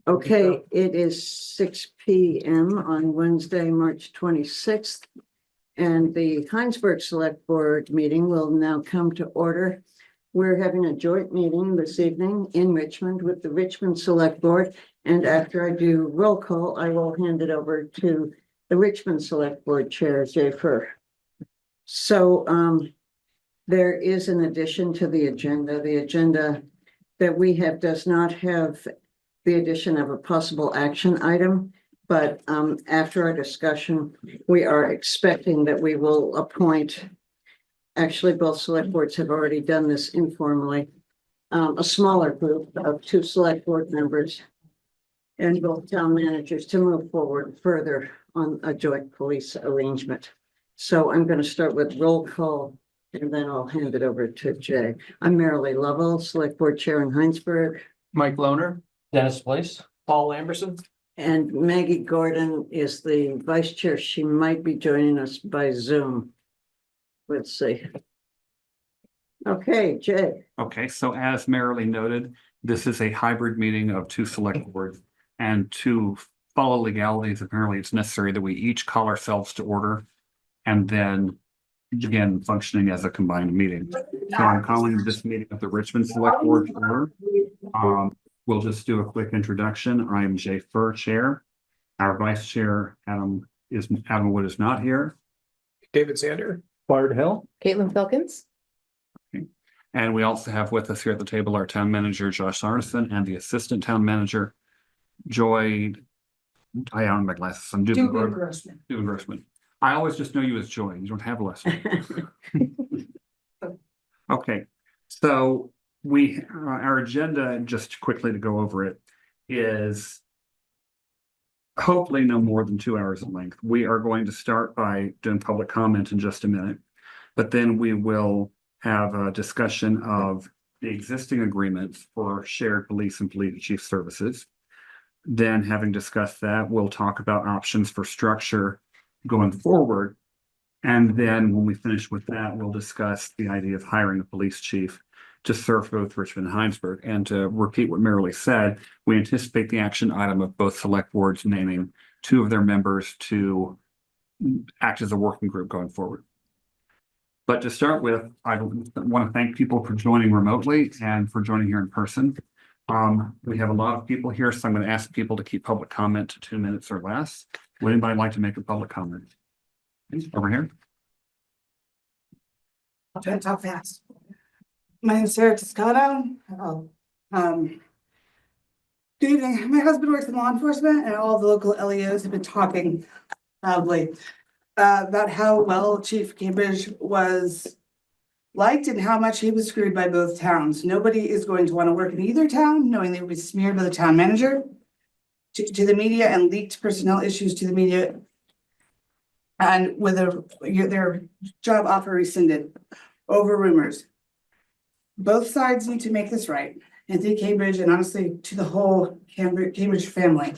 Okay, it is 6 p.m. on Wednesday, March 26th. And the Hinesburg Select Board meeting will now come to order. We're having a joint meeting this evening in Richmond with the Richmond Select Board. And after I do roll call, I will hand it over to the Richmond Select Board Chair, Jay Furr. So there is an addition to the agenda. The agenda that we have does not have the addition of a possible action item. But after our discussion, we are expecting that we will appoint, actually both select boards have already done this informally, a smaller group of 2 select board members and both town managers to move forward further on a joint police arrangement. So I'm going to start with roll call and then I'll hand it over to Jay. I'm Marilee Lovell, Select Board Chair in Hinesburg. Mike Lohner, Dennis Place, Paul Lamberson. And Maggie Gordon is the vice chair. She might be joining us by Zoom. Let's see. Okay, Jay. Okay, so as Marilee noted, this is a hybrid meeting of 2 select boards. And to follow legalities, apparently it's necessary that we each call ourselves to order and then begin functioning as a combined meeting. So I'm calling this meeting of the Richmond Select Board to order. We'll just do a quick introduction. I'm Jay Furr, Chair. Our Vice Chair, Adam Wood is not here. David Sander. Bard Hill. Caitlin Filkins. Okay. And we also have with us here at the table our Town Manager, Josh Arneson, and the Assistant Town Manager, Joy. I don't have my glasses. I'm doing Grossman. I always just know you as Joy. You don't have a last name. Okay, so our agenda, just quickly to go over it, is hopefully no more than 2 hours in length. We are going to start by doing public comment in just a minute, but then we will have a discussion of the existing agreements for shared police and police chief services. Then, having discussed that, we'll talk about options for structure going forward. And then when we finish with that, we'll discuss the idea of hiring a police chief to serve both Richmond and Hinesburg. And to repeat what Marilee said, we anticipate the action item of both select boards naming 2 of their members to act as a working group going forward. But to start with, I want to thank people for joining remotely and for joining here in person. We have a lot of people here, so I'm going to ask people to keep public comment to 2 minutes or less. Would anybody like to make a public comment? Over here. I'll try to talk fast. My name is Sarah Toscano. Good evening. My husband works in law enforcement and all the local LEOs have been talking loudly about how well Chief Cambridge was liked and how much he was screwed by both towns. Nobody is going to want to work in either town, knowing they will be smeared by the town manager to the media and leaked personnel issues to the media. And with their job offer rescinded over rumors. Both sides need to make this right. Anthony Cambridge and honestly to the whole Cambridge family.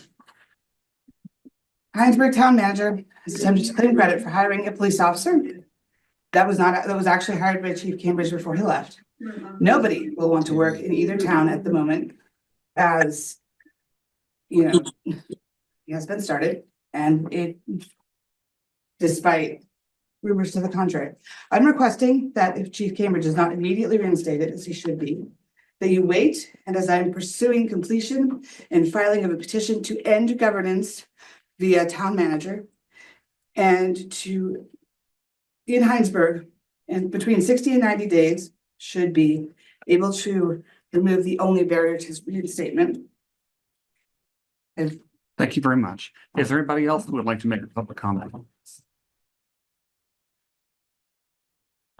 Hinesburg town manager has attempted to claim credit for hiring a police officer that was actually hired by Chief Cambridge before he left. Nobody will want to work in either town at the moment, as you know, he has been started, and it. Despite rumors to the contrary. I'm requesting that if Chief Cambridge is not immediately reinstated, as he should be, that you wait, and as I'm pursuing completion and filing of a petition to end governance via town manager, and to, in Hinesburg, and between 60 and 90 days, should be able to remove the only barrier to his reinstatement. Thank you very much. Is there anybody else who would like to make a public comment?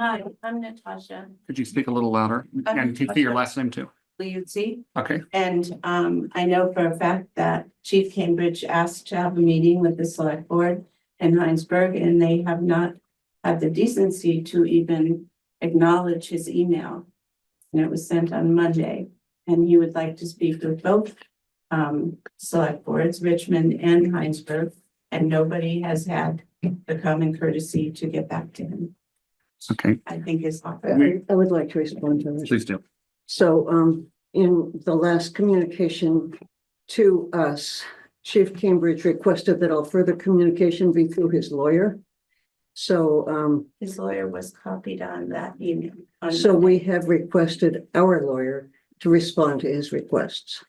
Hi, I'm Natasha. Could you speak a little louder? And can you say your last name too? Liuzzi. Okay. And I know for a fact that Chief Cambridge asked to have a meeting with the select board in Hinesburg, and they have not had the decency to even acknowledge his email. And it was sent on Monday, and he would like to speak with both select boards, Richmond and Hinesburg, and nobody has had the common courtesy to get back to him. Okay, I think is often. I would like to respond to this. please do. So in the last communication to us, Chief Cambridge requested that all further communication be through his lawyer. So, His lawyer was copied on that email. on so Monday. we have requested our lawyer to respond to his requests.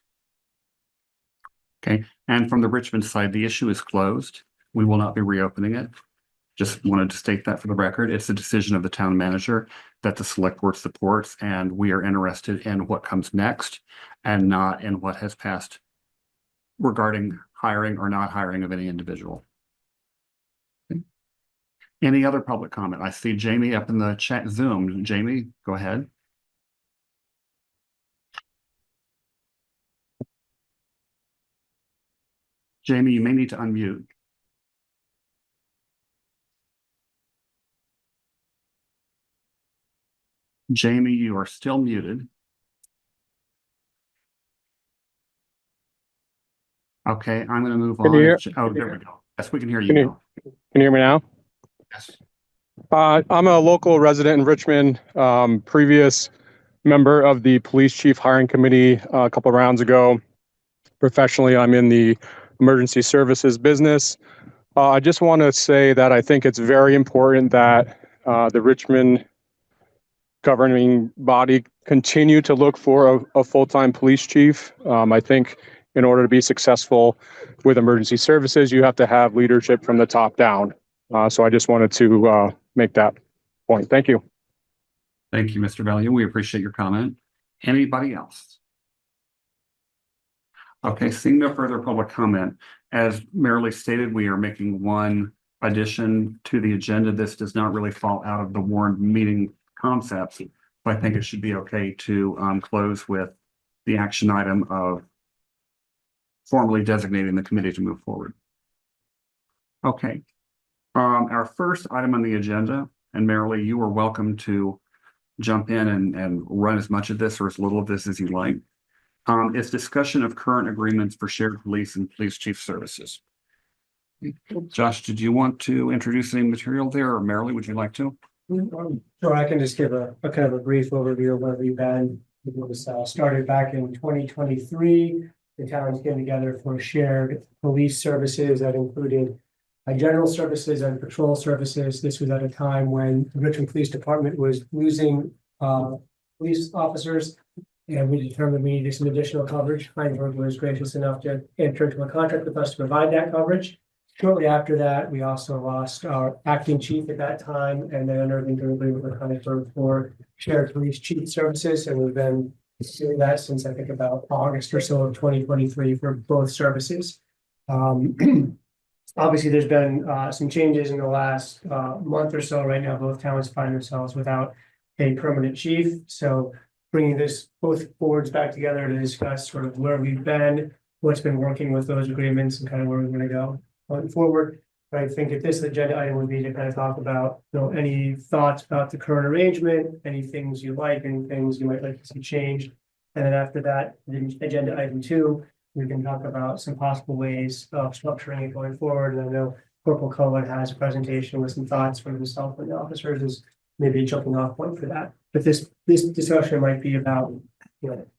Okay, and from the Richmond side, the issue is closed. We will not be reopening it. Just wanted to state that for the record. It's a decision of the town manager that the select board supports, and we are interested in what comes next and not in what has passed regarding hiring or not hiring of any individual. Okay. Any other public comment? I see Jamie up in the chat Zoom. Jamie, go ahead. Jamie, you may need to unmute. Jamie, you are still muted. Okay, I'm going to move Can you on. hear- Oh, there we go. Yes, we can hear you Can you- now. Can you hear me now? Yes. I'm a local resident in Richmond, previous member of the police chief hiring committee a couple rounds ago. Professionally, I'm in the emergency services business. I just want to say that I think it's very important that the Richmond governing body continue to look for a full-time police chief. I think in order to be successful with emergency services, you have to have leadership from the top down. So I just wanted to make that point. Thank you. Thank you, Mr. Value. We appreciate your comment. Anybody else? Okay, seeing no further public comment, as merely stated, we are making one addition to the agenda. This does not really fall out of the warned meeting concepts. But I think it should be okay to close with the action item of formally designating the committee to move forward. Okay. Our first item on the agenda, and Marilee, you are welcome to jump in and run as much of this or as little of this as you like. Is discussion of current agreements for shared police and police chief services. Josh, did you want to introduce any material there, or Marilee, would you like to? Sure, I can just give a kind of a brief overview of where we've been. It was started back in 2023. The towns came together for shared police services that included general services and patrol services. This was at a time when the Richmond Police Department was losing police officers, and we determined we needed some additional coverage. Hinesburg was gracious enough to enter into a contract with us to provide that coverage. Shortly after that, we also lost our acting chief at that time, and then entered into an agreement with Hinesburg for shared police chief services, and we've been doing that since I think about August or so of 2023 for both services. Obviously, there's been some changes in the last month or so. Right now, both towns find themselves without a permanent chief. So bringing both boards back together to discuss sort of where we've been, what's been working with those agreements, and kind of where we're going to go going forward. But I think if this agenda item would be to kind of talk about, any thoughts about the current arrangement, any things you like, any things you might like to see changed. And then after that, the agenda item 2, we can talk about some possible ways of structuring it going forward. And I know Corporal Cohen has a presentation with some thoughts from himself and the officers as maybe a jumping off point for that. But this discussion might be about,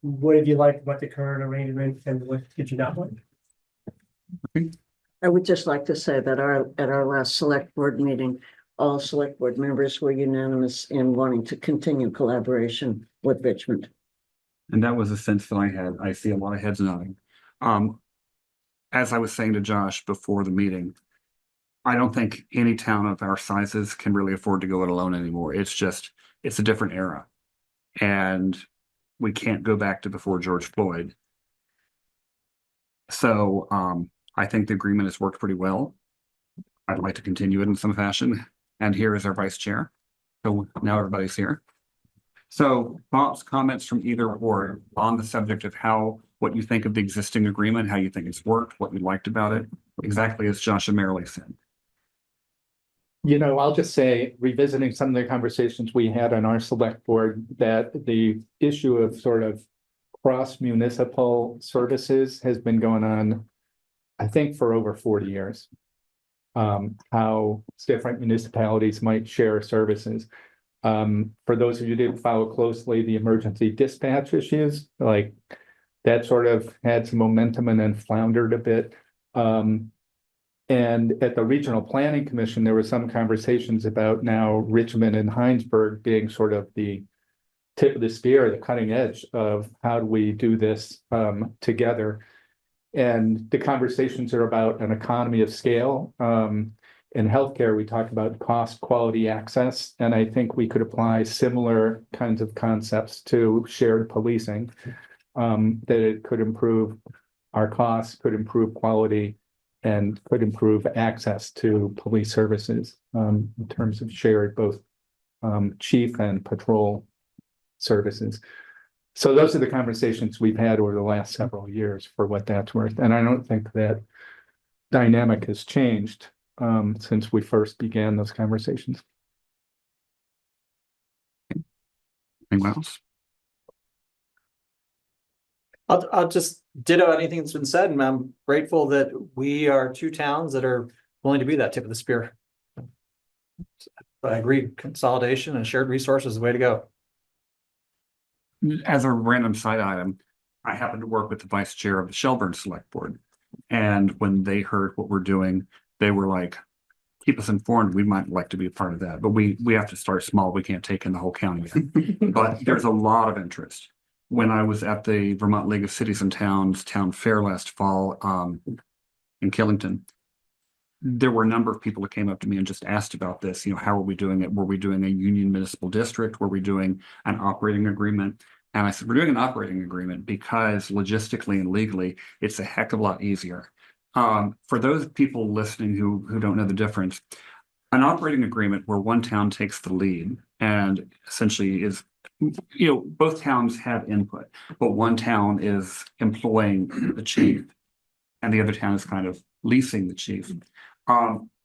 what did you like about the current arrangement and what did you not like? I would just like to say that at our last select board meeting, all select board members were unanimous in wanting to continue collaboration with Richmond. And that was a sense that I had. I see a lot of heads nodding. As I was saying to Josh before the meeting, I don't think any town of our sizes can really afford to go it alone anymore. It's a different era. And we can't go back to before George Floyd. So I think the agreement has worked pretty well. I'd like to continue it in some fashion. And here is our vice chair. So now everybody's here. So thoughts, comments from either board on the subject of what you think of the existing agreement, how you think it's worked, what you liked about it, exactly as Josh and Marilee said. I'll just say, revisiting some of the conversations we had on our select board, that the issue of sort of cross municipal services has been going on, I think, for over 40 years. How different municipalities might share services. For those of you who didn't follow closely, the emergency dispatch issues, like that sort of had some momentum and then floundered a bit. And at the Regional Planning Commission, there were some conversations about now Richmond and Hinesburg being sort of the tip of the spear, the cutting edge of how do we do this together. And the conversations are about an economy of scale. In healthcare, we talk about cost, quality, access, and I think we could apply similar kinds of concepts to shared policing. That it could improve our costs, could improve quality, and could improve access to police services in terms of shared both chief and patrol services. So those are the conversations we've had over the last several years for what that's worth. And I don't think that dynamic has changed since we first began those conversations. Anyone else? I'll just ditto anything that's been said, and I'm grateful that we are two towns that are willing to be that tip of the spear. But I agree, consolidation and shared resources is the way to go. As a random side item, I happen to work with the vice chair of the Shelburne Select Board. And when they heard what we're doing, they were like, keep us informed. We might like to be a part of that, but we have to start small. We can't take in the whole county yet. But there's a lot of interest. When I was at the Vermont League of Cities and Towns town fair last fall in Killington, there were a number of people that came up to me and just asked about this. You know, how are we doing it? Were we doing a union municipal district? Were we doing an operating agreement? And I said, we're doing an operating agreement because logistically and legally, it's a heck of a lot easier. For those people listening who don't know the difference, an operating agreement where one town takes the lead and essentially is, you know, both towns have input, but one town is employing the chief and the other town is kind of leasing the chief.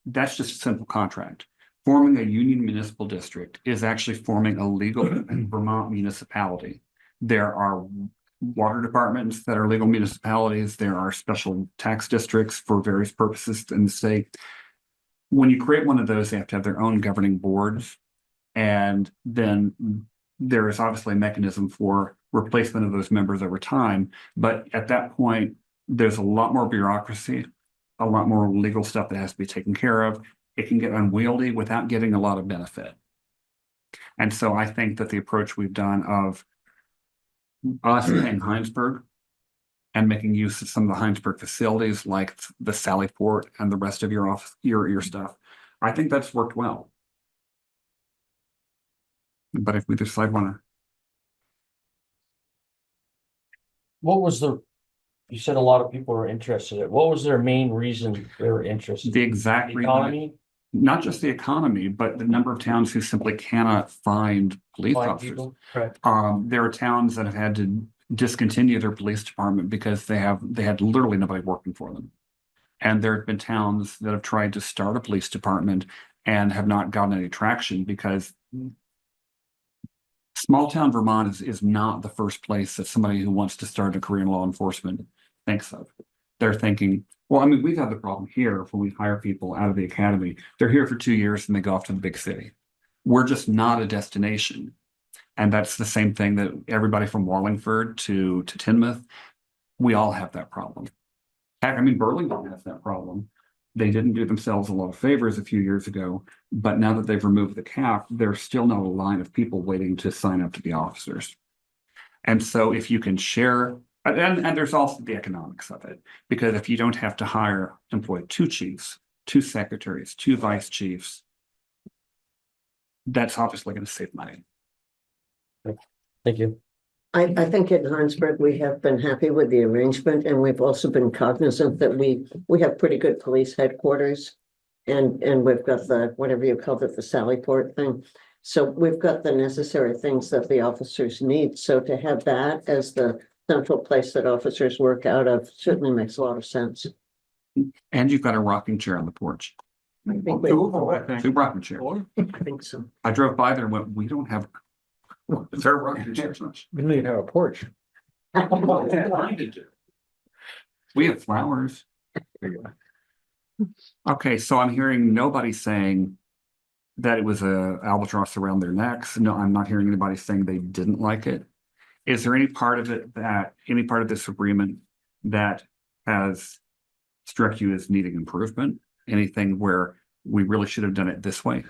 That's just a simple contract. Forming a union municipal district is actually forming a legal Vermont municipality. There are water departments that are legal municipalities. There are special tax districts for various purposes in the state. When you create one of those, they have to have their own governing boards. And then there is obviously a mechanism for replacement of those members over time. But at that point, there's a lot more bureaucracy, a lot more legal stuff that has to be taken care of. It can get unwieldy without getting a lot of benefit. And so I think that the approach we've done of us in Hinesburg and making use of some of the Hinesburg facilities like the Sally Port and the rest of your office, your stuff, I think that's worked well. But if we decide What was you said a lot of people were interested in it. What was their main reason they were interested? the exact reason, Economy? not just the economy, but the number of towns who simply cannot find police Find officers. people? Right. There are towns that have had to discontinue their police department because they had literally nobody working for them. And there have been towns that have tried to start a police department and have not gotten any traction because small town Vermont is not the first place that somebody who wants to start a career in law enforcement thinks of. They're thinking, well, I mean, we've had the problem here when we hire people out of the academy. They're here for 2 years and they go off to the big city. We're just not a destination. And that's the same thing that everybody from Wallingford to Tinmouth, we all have that problem. Heck, I mean, Burlington has that problem. They didn't do themselves a lot of favors a few years ago, but now that they've removed the cap, there's still not a line of people waiting to sign up to be officers. And so if you can share, and there's also the economics of it, because if you don't have to employ 2 chiefs, 2 secretaries, 2 vice chiefs, that's obviously going to save money. Thank you. I think in Hinesburg, we have been happy with the arrangement, and we've also been cognizant that we have pretty good police headquarters. And we've got the, whatever you call it, the Sally Port thing. So we've got the necessary things that the officers need. So to have that as the central place that officers work out of certainly makes a lot of sense. And you've got a rocking chair on the porch. I think we, 2 rocking chairs. I think so. I drove by there and went, we don't have. Is there a rocking chair? We don't even have a porch. We have flowers. Okay, so I'm hearing nobody saying that it was a albatross around their necks. No, I'm not hearing anybody saying they didn't like it. Is there any part of it any part of this agreement that has struck you as needing improvement? Anything where we really should have done it this way?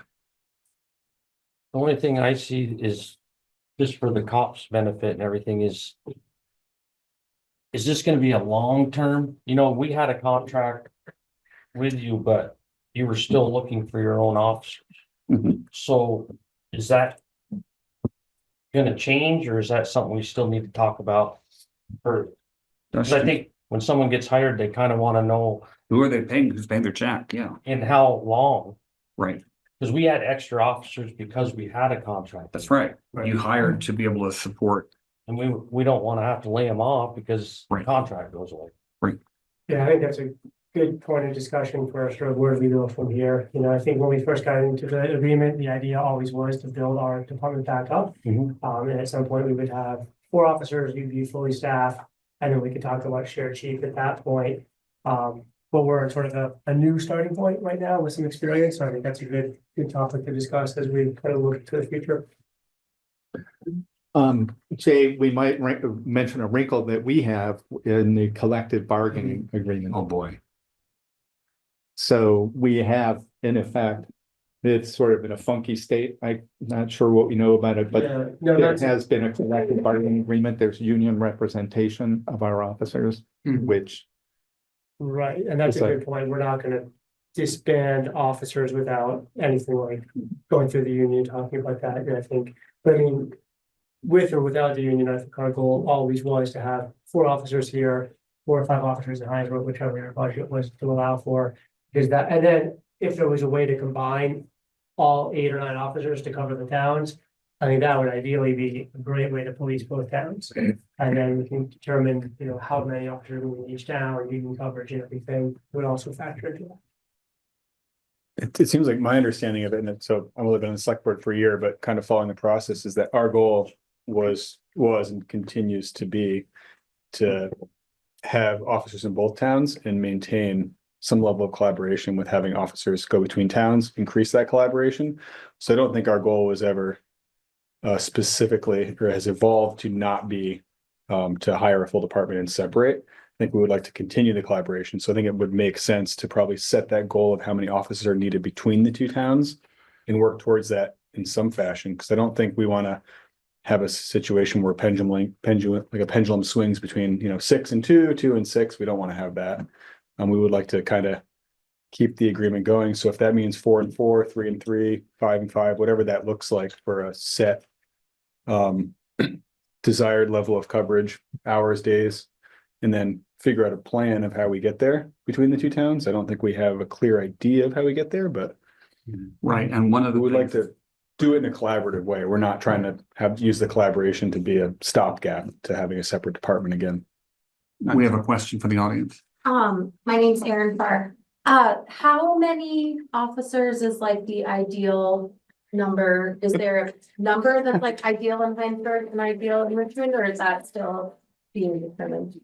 The only thing I see is just for the cops' benefit and everything is this gonna be a long term? You know, we had a contract with you, but you were still looking for your own officers. Mhm. So is that gonna change or is that something we still need to talk about? Or, because I think when someone gets hired, they kind of want to know Who are they paying? Who's paying their check? Yeah, in how long. right. Because we had extra officers because we had a contract. That's right. You hired to be able to support. And we don't want to have to lay them off because the Right. contract goes away. Yeah, I think that's a good point of discussion for sort of where do we go from here. You know, I think when we first got into the agreement, the idea always was to build our department back up. Mhm. And at some point we would have 4 officers, we'd be fully staffed. And then we could talk about shared chief at that point. But we're at sort of a new starting point right now with some experience. So I think that's a good topic to discuss as we kind of look to the future. Jay, we might mention a wrinkle that we have in the collective bargaining agreement. Oh, boy. So we have, in effect, it's sort of in a funky state. I'm not sure what we know about it, but Yeah, no, there that's, has been a collective bargaining agreement. There's union representation of our officers, Mhm. which right. And that's a It's like- good point. We're not gonna disband officers without anything like going through the union, talking about that. And I think, but I mean, with or without the union, I think our goal always was to have 4 officers here, 4 or 5 officers in Hinesburg, whichever your budget was to allow for. Because that, and then if there was a way to combine all 8 or 9 officers to cover the towns, I think that would ideally be a great way to police both towns. And then we can determine, you know, how many officers we need each town, union coverage and everything would also factor into that. It seems like my understanding of it, and so I've only been on the select board for a year, but kind of following the process is that our goal was and continues to be to have officers in both towns and maintain some level of collaboration with having officers go between towns, increase that collaboration. So I don't think our goal was ever specifically or has evolved to not be to hire a full department and separate. I think we would like to continue the collaboration. So I think it would make sense to probably set that goal of how many officers are needed between the 2 towns and work towards that in some fashion. Because I don't think we want to have a situation where a pendulum swings between, 6 and 2, 2 and 6. We don't want to have that. We would like to kind of keep the agreement going. So if that means 4 and 4, 3 and 3, 5 and 5, whatever that looks like for a set desired level of coverage, hours, days, and then figure out a plan of how we get there between the 2 towns. I don't think we have a clear idea of how we get there, but Right, and one of we the would like things, to do it in a collaborative way. We're not trying to use the collaboration to be a stopgap to having a separate department again. we have a question for the audience. My name's Erin Farr. How many officers is like the ideal number? Is there a number that's like ideal in Hinesburg and ideal in Richmond, or is that still being determined?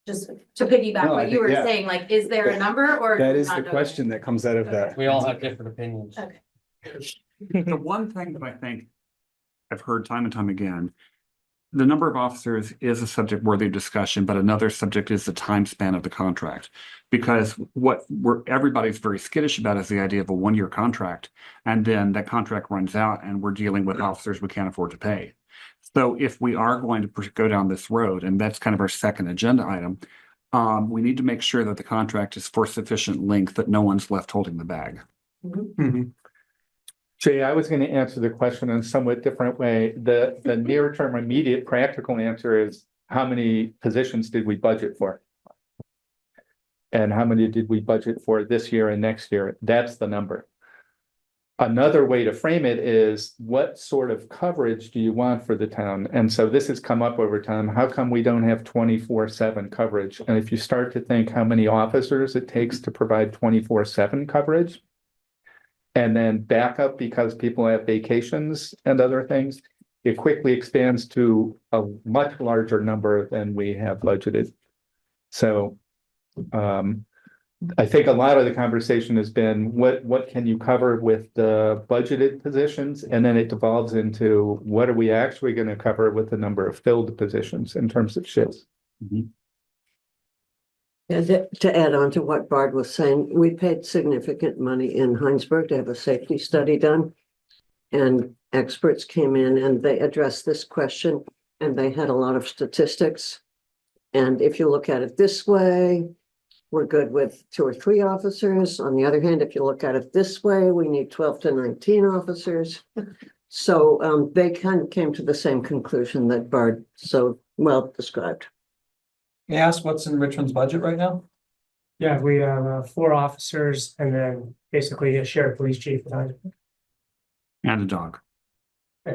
Just to piggyback No, I what you think- were yeah. saying, like, is there a number or? That is not the know? question that comes out of that. We all have different opinions. Okay. The one thing that I think I've heard time and time again, the number of officers is a subject worthy of discussion, but another subject is the time span of the contract. Because everybody's very skittish about is the idea of a 1-year contract, and then that contract runs out and we're dealing with officers we can't afford to pay. So if we are going to go down this road, and that's kind of our second agenda item, we need to make sure that the contract is for sufficient length that no one's left holding the bag. Jay, I was going to answer the question in a somewhat different way. The near term immediate practical answer is how many positions did we budget for? And how many did we budget for this year and next year? That's the number. Another way to frame it is what sort of coverage do you want for the town? And so this has come up over time. How come we don't have 24/7 coverage? And if you start to think how many officers it takes to provide 24/7 coverage, and then backup because people have vacations and other things, it quickly expands to a much larger number than we have budgeted. So I think a lot of the conversation has been what can you cover with the budgeted positions? And then it devolves into what are we actually going to cover with the number of filled positions in terms of shifts? And to add on to what Bard was saying, we paid significant money in Hinesburg to have a safety study done. And experts came in and they addressed this question and they had a lot of statistics. And if you look at it this way, we're good with 2 or 3 officers. On the other hand, if you look at it this way, we need 12 to 19 officers. So they kind of came to the same conclusion that Bard so well described. May I ask what's in Richmond's budget right now? Yeah, we have 4 officers and then basically a shared police chief. And And a dog. yeah,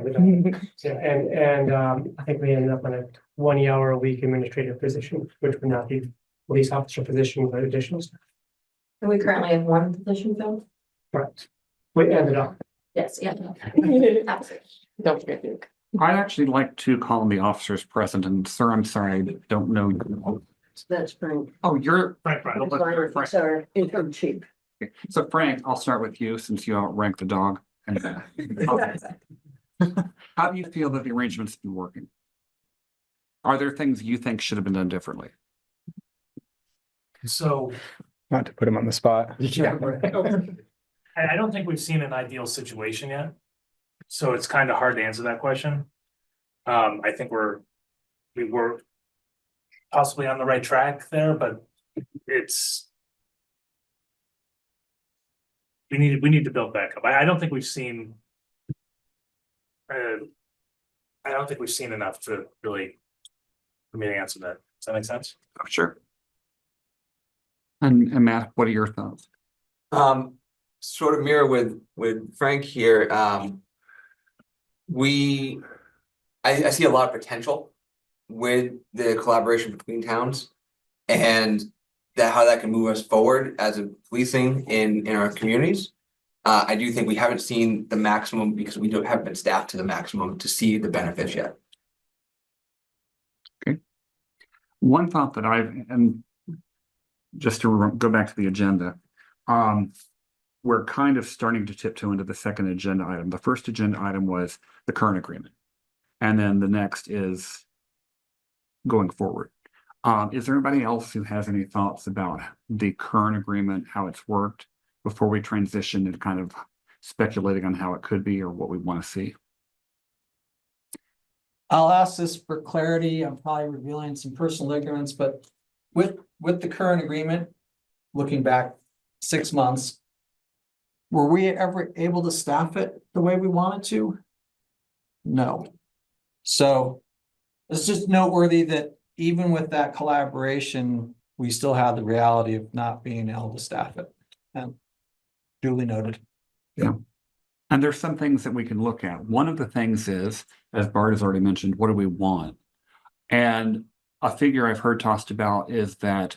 and I think we ended up on a 20-hour-a-week administrative position, which would not be police officer position, but additional stuff. And we currently have 1 position filled? Correct. We ended up. Yes, yeah. Absolutely. Don't forget Duke. I'd actually like to call on the officers present, and sir, I'm sorry, I don't know. That's Frank. Oh, you're Frank. It's our interim chief. Okay. So Frank, I'll start with you since you outrank the dog. How do you feel that the arrangement's been working? Are there things you think should have been done differently? So Not to put him on the spot. Yeah. I don't think we've seen an ideal situation yet. So it's kind of hard to answer that question. I think we were possibly on the right track there, but we need to build back up. I don't think we've seen. I don't think we've seen enough to really for me to answer that. Does that make sense? Oh, sure. And Matt, what are your thoughts? Sort of mirror with Frank here. I see a lot of potential with the collaboration between towns and how that can move us forward as a policing in our communities. I do think we haven't seen the maximum because we haven't been staffed to the maximum to see the benefits yet. Okay. One thought that and just to go back to the agenda, we're kind of starting to tiptoe into the second agenda item. The first agenda item was the current agreement. And then the next is going forward. Is there anybody else who has any thoughts about the current agreement, how it's worked, before we transition and kind of speculating on how it could be or what we want to see? I'll ask this for clarity. I'm probably revealing some personal ignorance, but with the current agreement, looking back 6 months, were we ever able to staff it the way we wanted to? No. So it's just noteworthy that even with that collaboration, we still have the reality of not being able to staff it. And duly noted. Yeah. And there's some things that we can look at. One of the things is, as Bart has already mentioned, what do we want? And a figure I've heard tossed about is that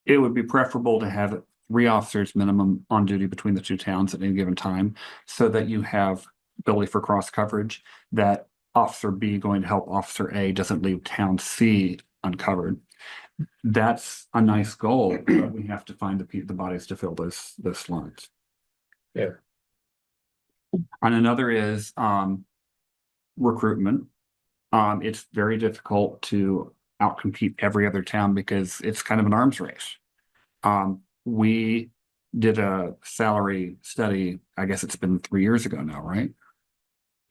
it would be preferable to have 3 officers minimum on duty between the 2 towns at any given time, so that you have ability for cross coverage, that Officer B going to help Officer A doesn't leave town C uncovered. That's a nice goal, but we have to find the bodies to fill those lines. Yeah. And another is recruitment. It's very difficult to outcompete every other town because it's kind of an arms race. We did a salary study, I guess it's been 3 years ago now, right?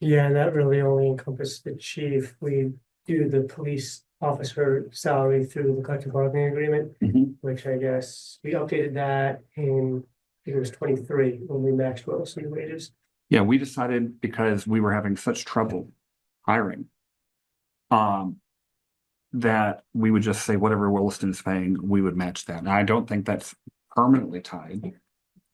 Yeah, and that really only encompassed the chief. We do the police officer salary through the collective bargaining agreement, which I guess we updated that in, I think it was 23 when we maxed Wilson wages. Yeah, we decided because we were having such trouble hiring, that we would just say whatever Williston is paying, we would match that. And I don't think that's permanently tied.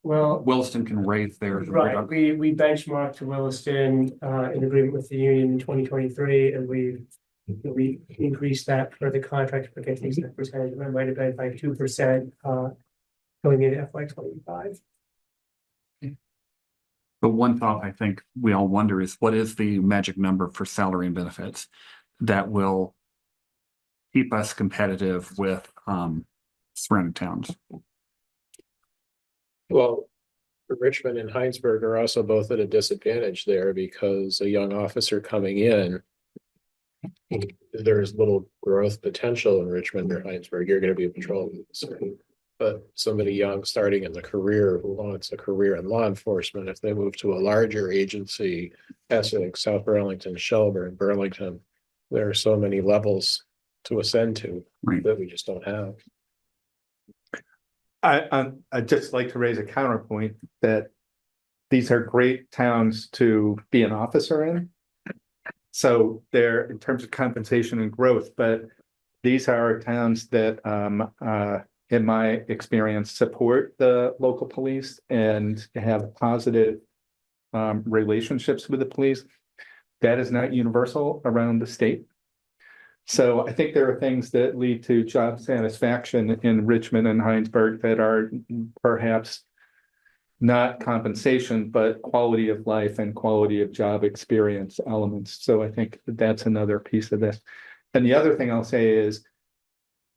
Well, Williston can raise theirs. right, we benchmarked to Williston in agreement with the union in 2023, and we increased that for the contract, forget the exact percentage, it might have been by 2% going into FY25. But one thought I think we all wonder is, what is the magic number for salary and benefits that will keep us competitive with surrounding towns? Well, Richmond and Hinesburg are also both at a disadvantage there because a young officer coming in, there's little growth potential in Richmond or Hinesburg. You're going to be a patrol officer. But somebody young starting in the career who wants a career in law enforcement, if they move to a larger agency, Essex, South Burlington, Shelburne, Burlington, there are so many levels to ascend to Right. that we just don't have. I'd just like to raise a counterpoint that these are great towns to be an officer in. So they're in terms of compensation and growth, but these are towns that in my experience support the local police and have positive relationships with the police. That is not universal around the state. So I think there are things that lead to job satisfaction in Richmond and Hinesburg that are perhaps not compensation, but quality of life and quality of job experience elements. So I think that's another piece of this. And the other thing I'll say is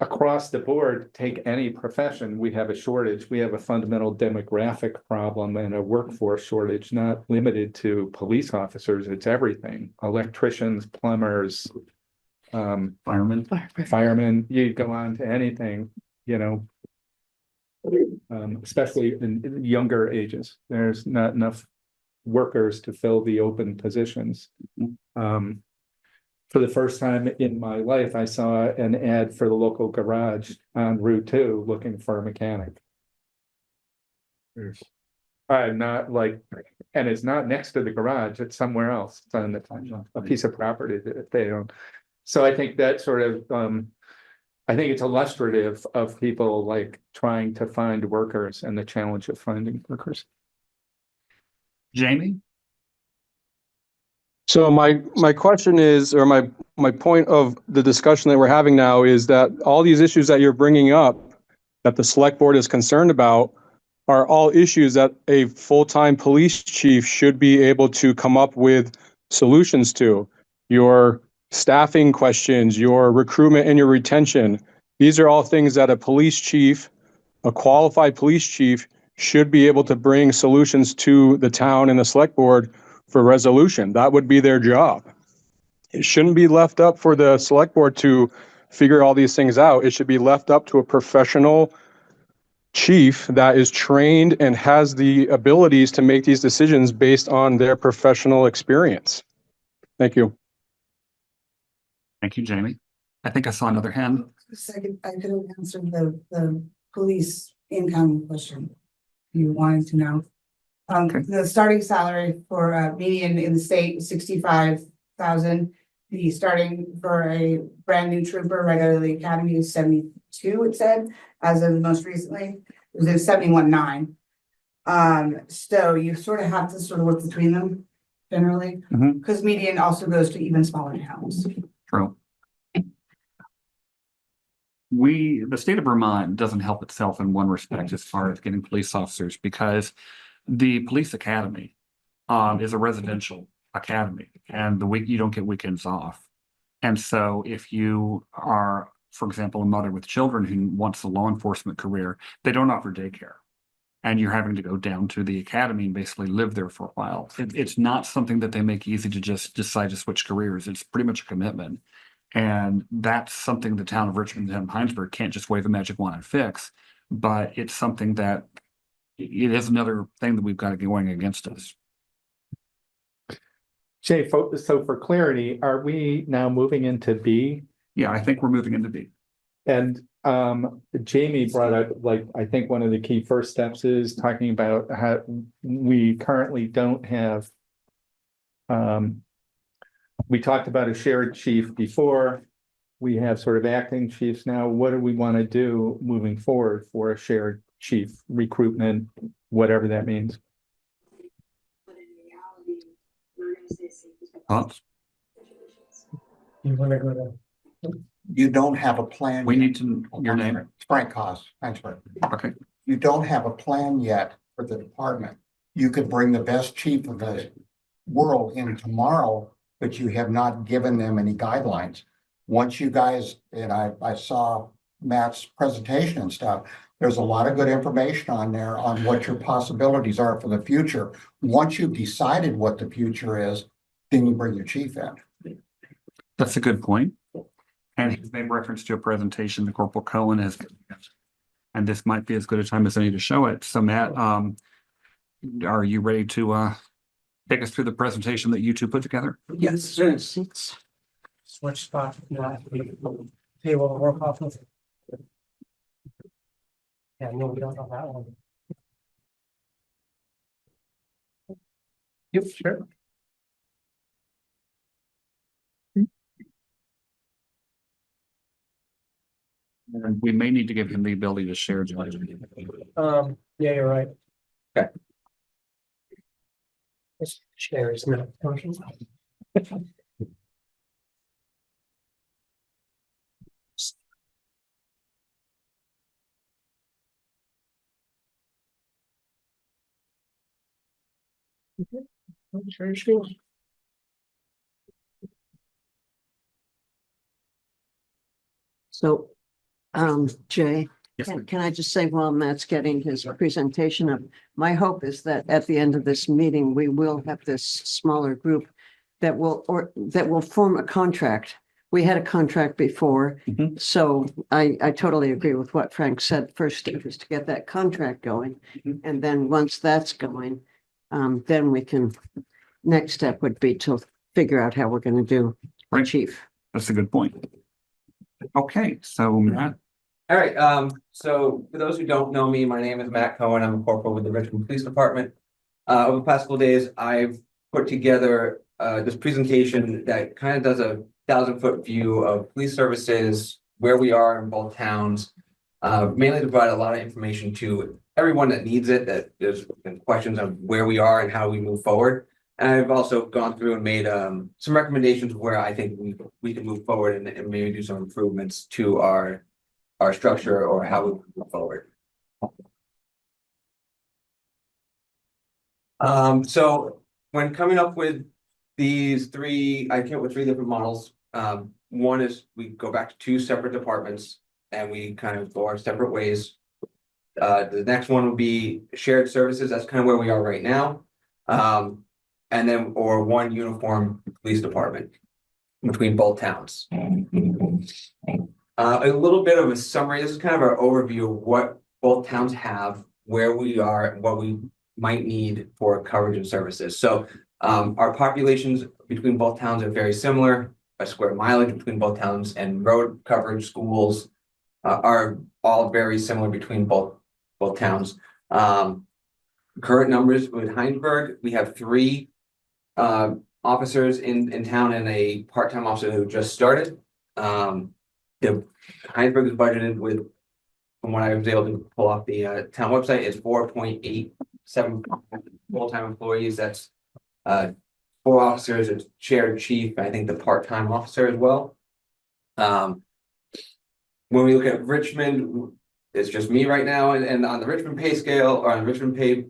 across the board, take any profession, we have a shortage. We have a fundamental demographic problem and a workforce shortage, not limited to police officers. It's everything. Electricians, plumbers, firemen, you go on to anything, you know. Especially in younger ages, there's not enough workers to fill the open positions. For the first time in my life, I saw an ad for the local garage on Route 2 looking for a mechanic. I'm not like, and it's not next to the garage, it's somewhere else. It's on a piece of property that they own. So I think that sort of, I think it's illustrative of people like trying to find workers and the challenge of finding workers. Jamie? So my question is, or my point of the discussion that we're having now is that all these issues that you're bringing up, that the select board is concerned about, are all issues that a full-time police chief should be able to come up with solutions to. Your staffing questions, your recruitment and your retention. These are all things that a police chief, a qualified police chief, should be able to bring solutions to the town and the select board for resolution. That would be their job. It shouldn't be left up for the select board to figure all these things out. It should be left up to a professional chief that is trained and has the abilities to make these decisions based on their professional experience. Thank you. Thank you, Jamie. I think I saw another hand. Second, I could have answered the police income question. You wanted to know. The starting salary for median in the state is 65,000. The starting for a brand new trooper right out of the academy is 72, it said, as of most recently. It was at 71.9. So you sort of have to sort of work between them generally, because median also goes to even smaller towns. True. The state of Vermont doesn't help itself in one respect as far as getting police officers, because the police academy is a residential academy, and you don't get weekends off. And so if you are, for example, a mother with children who wants a law enforcement career, they don't offer daycare. And you're having to go down to the academy and basically live there for a while. It's not something that they make easy to just decide to switch careers. It's pretty much a commitment. And that's something the town of Richmond and Hinesburg can't just wave a magic wand and fix, but it's something that it is another thing that we've got going against us. Jay, so for clarity, are we now moving into B? Yeah, I think we're moving into B. And Jamie brought up, like, I think one of the key first steps is talking about how we currently don't have. We talked about a shared chief before. We have sort of acting chiefs now. What do we want to do moving forward for a shared chief recruitment, whatever that means? You want to go to? You don't have a plan. We need to, your name? Frank Haas, Hinesburg. Okay. You don't have a plan yet for the department. You could bring the best chief of the world in tomorrow, but you have not given them any guidelines. Once you guys, and I saw Matt's presentation and stuff, there's a lot of good information on there on what your possibilities are for the future. Once you've decided what the future is, then you bring your chief in. That's a good point. And he's made reference to a presentation that Corporal Cohen has. And this might be as good a time as any to show it. So Matt, are you ready to take us through the presentation that you two put together? Yes. Seats. Switch spot. Table work off of. Yeah, no, we don't have that one. Yep, sure. And we may need to give him the ability to share. Yeah, you're right. Okay. This chair is not functioning. Share your screen. So, Jay, Yes, can I just say while Matt's getting his presentation up, my hope is that at the end of this meeting, we will have this smaller group that will form a contract. We had a contract before, Mhm. so I totally agree with what Frank said. First step is to get that contract going. Mhm. And then once that's going, then we can, next step would be to figure out how we're gonna do the Right. chief. that's a good point. Okay, so Matt, All right, so for those who don't know me, my name is Matt Cohen. I'm a corporal with the Richmond Police Department. Over the past couple days, I've put together this presentation that kind of does a 1,000-foot view of police services, where we are in both towns. Mainly to provide a lot of information to everyone that needs it, that there's questions on where we are and how we move forward. And I've also gone through and made some recommendations where I think we can move forward and maybe do some improvements to our structure or how we move forward. So when coming up with these three, I came up with three different models. One is we go back to two separate departments and we kind of go our separate ways. The next one would be shared services. That's kind of where we are right now. And then, or one uniform police department between both towns. A little bit of a summary. This is kind of our overview of what both towns have, where we are, and what we might need for coverage and services. So our populations between both towns are very similar. Our square mileage between both towns and road coverage, schools are all very similar between both towns. Current numbers with Hinesburg, we have 3 officers in town and a part-time officer who just started. The Hinesburg is budgeted with, from what I was able to pull off the town website, is 4.87 full-time employees. That's 4 officers, a shared chief, I think the part-time officer as well. When we look at Richmond, it's just me right now, and on the Richmond pay scale or on Richmond pay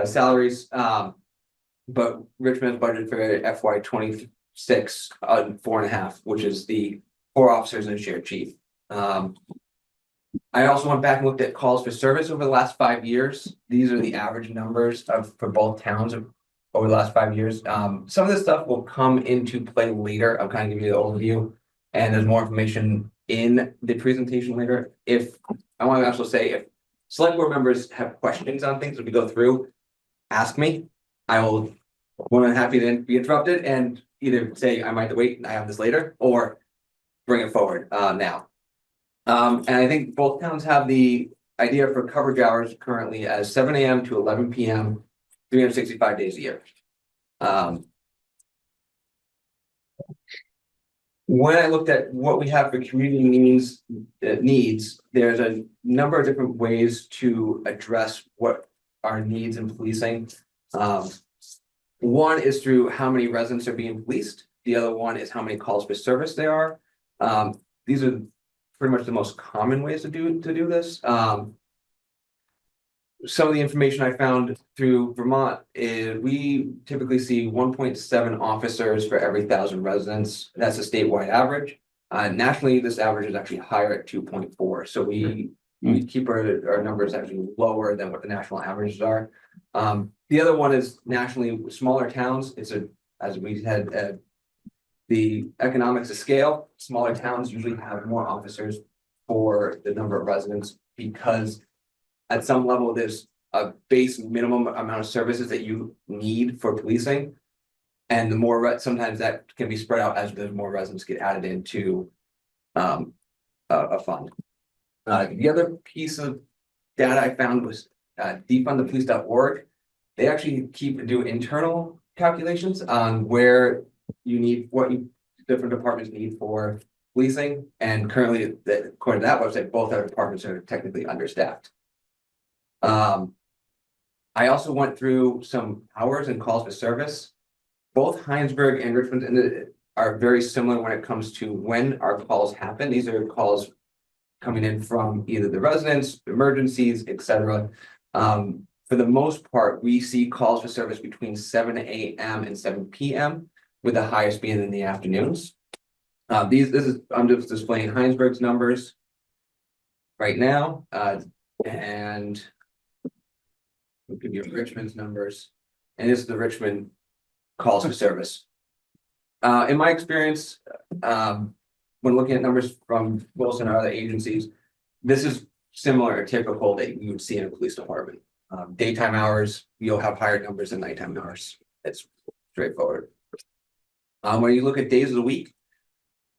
salaries, but Richmond is budgeted for FY 26 on 4.5, which is the 4 officers and a shared chief. I also went back and looked at calls for service over the last 5 years. These are the average numbers for both towns over the last 5 years. Some of this stuff will come into play later. I'm kind of giving you the overview, and there's more information in the presentation later. If I want to also say, if select board members have questions on things as we go through, ask me. I will, when I'm happy to be interrupted and either say I might have to wait and I have this later, or bring it forward now. And I think both towns have the idea for coverage hours currently as 7 a.m. to 11 p.m. 365 days a year. When I looked at what we have for community needs, there's a number of different ways to address what our needs in policing. One is through how many residents are being policed. The other one is how many calls for service there are. These are pretty much the most common ways to do this. Some of the information I found through Vermont is we typically see 1.7 officers for every 1,000 residents. That's a statewide average. Nationally, this average is actually higher at 2.4, so we keep our numbers actually lower than what the national averages are. The other one is nationally, smaller towns, as we had, the economics of scale, smaller towns usually have more officers for the number of residents, because at some level, there's a base minimum amount of services that you need for policing. And the more, sometimes that can be spread out as the more residents get added into a fund. The other piece of data I found was defundthepolice.org. They actually do internal calculations on where you need, different departments need for policing. And currently, according to that website, both our departments are technically understaffed. I also went through some hours and calls for service. Both Hinesburg and Richmond are very similar when it comes to when our calls happen. These are calls coming in from either the residents, emergencies, etc. For the most part, we see calls for service between 7 a.m. and 7 p.m. with the highest being in the afternoons. I'm just displaying Hinesburg's numbers right now, and we'll give you Richmond's numbers, and this is the Richmond calls for service. In my experience, when looking at numbers from Wilson or other agencies, this is similar or typical that you would see in a police department. Daytime hours, you'll have higher numbers than nighttime hours. It's straightforward. When you look at days of the week,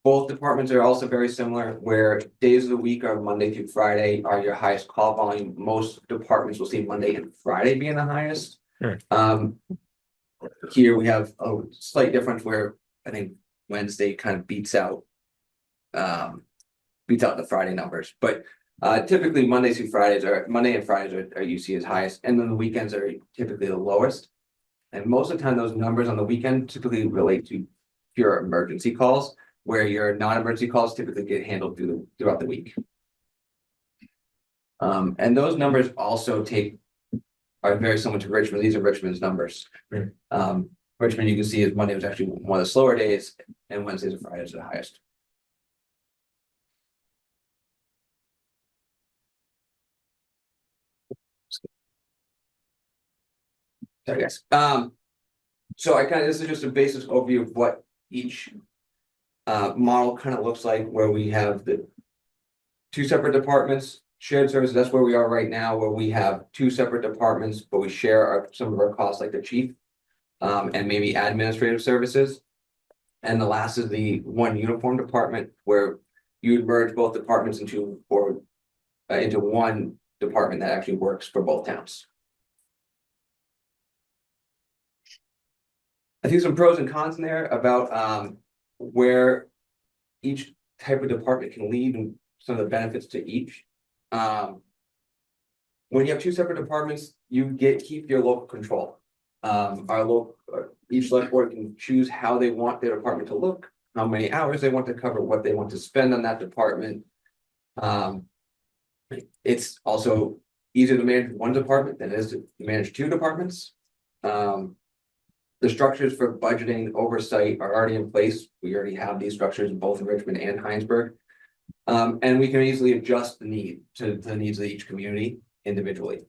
both departments are also very similar, where days of the week are Monday through Friday are your highest call volume. Most departments will see Monday and Friday being the highest. Here we have a slight difference where I think Wednesday kind of beats out the Friday numbers, but typically Monday and Fridays are you see as highest, and then the weekends are typically the lowest. And most of the time, those numbers on the weekend typically relate to pure emergency calls, where your non-emergency calls typically get handled throughout the week. And those numbers also are very similar to Richmond. These are Richmond's numbers. Richmond, you can see, is Monday was actually one of the slower days, and Wednesdays and Fridays are the highest. Sorry, guys. So this is just a basic overview of what each model kind of looks like, where we have the two separate departments, shared services. That's where we are right now, where we have two separate departments, but we share some of our costs, like the chief, and maybe administrative services. And the last is the one uniform department, where you would merge both departments into one department that actually works for both towns. I think some pros and cons in there about where each type of department can lead and some of the benefits to each. When you have two separate departments, you keep your local control. Each select board can choose how they want their department to look, how many hours they want to cover, what they want to spend on that department. It's also easier to manage one department than it is to manage two departments. The structures for budgeting oversight are already in place. We already have these structures in both Richmond and Hinesburg. And we can easily adjust the need to the needs of each community individually.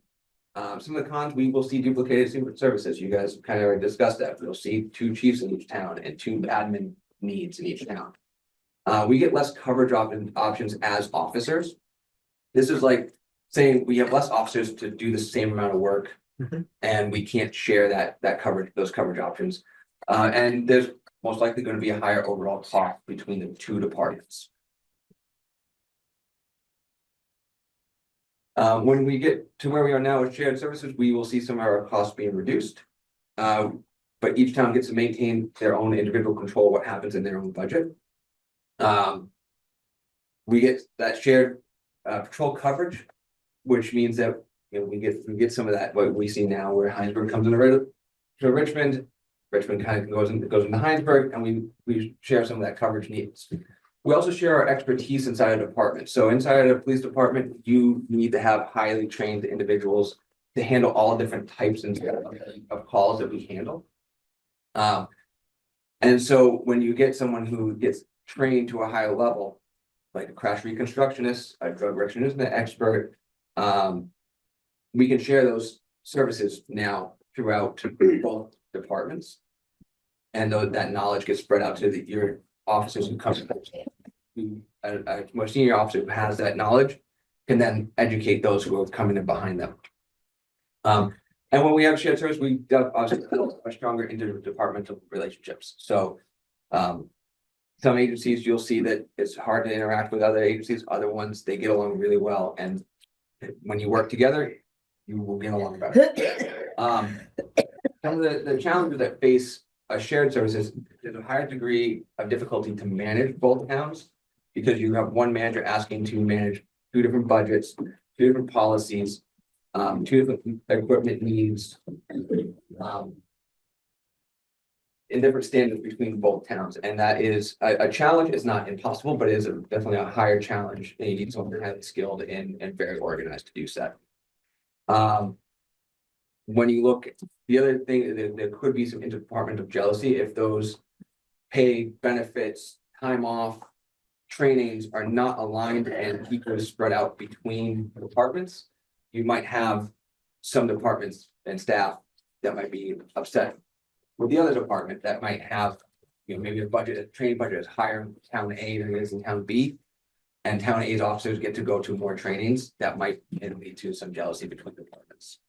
Some of the cons, we will see duplicated services. You guys kind of already discussed that. We'll see two chiefs in each town and two admin needs in each town. We get less coverage options as officers. This is like saying we have less officers to do the same amount of work. And we can't share that coverage, those coverage options. And there's most likely going to be a higher overall cost between the two departments. When we get to where we are now with shared services, we will see some of our costs being reduced. But each town gets to maintain their own individual control of what happens in their own budget. We get that shared patrol coverage, which means that we get some of that what we see now, where Hinesburg comes into Richmond, Richmond kind of goes into Hinesburg, and we share some of that coverage needs. We also share our expertise inside a department. So inside of the police department, you need to have highly trained individuals to handle all different types of calls that we handle. And so when you get someone who gets trained to a higher level, like a crash reconstructionist, a drug reconstruction expert, we can share those services now throughout both departments. And though that knowledge gets spread out to your officers who come, a more senior officer who has that knowledge can then educate those who are coming in behind them. And when we have shared service, we obviously build a stronger interdepartmental relationships. So some agencies, you'll see that it's hard to interact with other agencies. Other ones, they get along really well. And when you work together, you will get along better. Some of the challenges that face a shared service is there's a higher degree of difficulty to manage both towns because you have one manager asking to manage two different budgets, two different policies, two different equipment needs, in different standards between both towns. And that is a challenge. It's not impossible, but it is definitely a higher challenge. And you need someone highly skilled and very organized to do so. When you look, the other thing, there could be some interdepartmental jealousy if those pay, benefits, time off, trainings are not aligned and equally spread out between departments. You might have some departments and staff that might be upset with the other department that might have, maybe a training budget is higher in town A than it is in town B. And town A's officers get to go to more trainings that might lead to some jealousy between departments.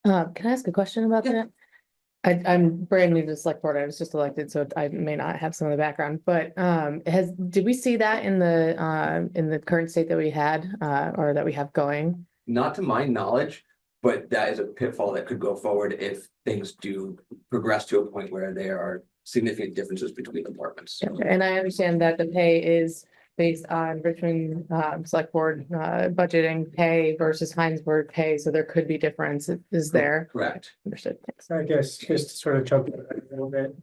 Can I ask a question about that? I'm brand new to the select board. I was just elected, so I may not have some of the background, but did we see that in the current state that we had or that we have going? Not to my knowledge, but that is a pitfall that could go forward if things do progress to a point where there are significant differences between departments. Yeah, and I understand that the pay is based on Richmond select board budgeting pay versus Hinesburg pay, so there could be differences there. Correct. Understood. Thanks. I guess just to sort of jump in a little bit.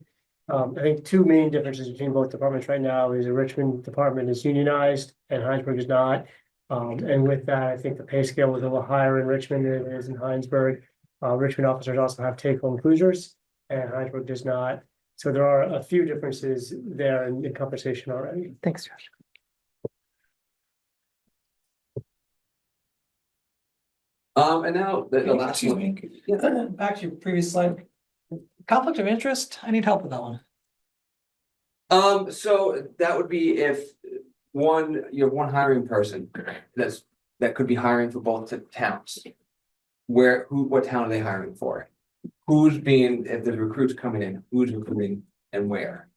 I think two main differences between both departments right now is the Richmond department is unionized and Hinesburg is not. And with that, I think the pay scale was a little higher in Richmond than it is in Hinesburg. Richmond officers also have take-home cruisers and Hinesburg does not. So there are a few differences there in the conversation already. Thanks, Josh. And now the last one. Back to your previous slide. Conflict of interest, I need help with that one. So that would be if you have one hiring person that could be hiring for both towns. What town are they hiring for? If there's recruits coming in, who's recruiting and where?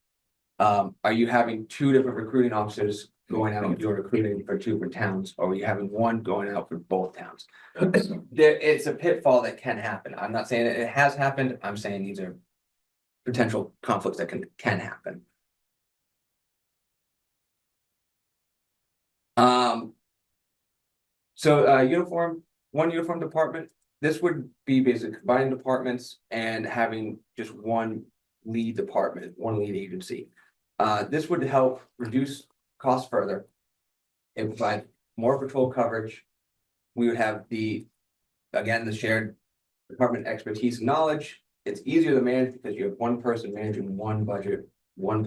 Are you having two different recruiting officers going out, you're recruiting for two different towns, or are you having one going out for both towns? It's a pitfall that can happen. I'm not saying it has happened. I'm saying these are potential conflicts that can happen. One uniform department, this would be basically combining departments and having just one lead department, one lead agency. This would help reduce costs further and provide more patrol coverage. We would have the shared department expertise and knowledge. It's easier to manage because you have one person managing one budget, one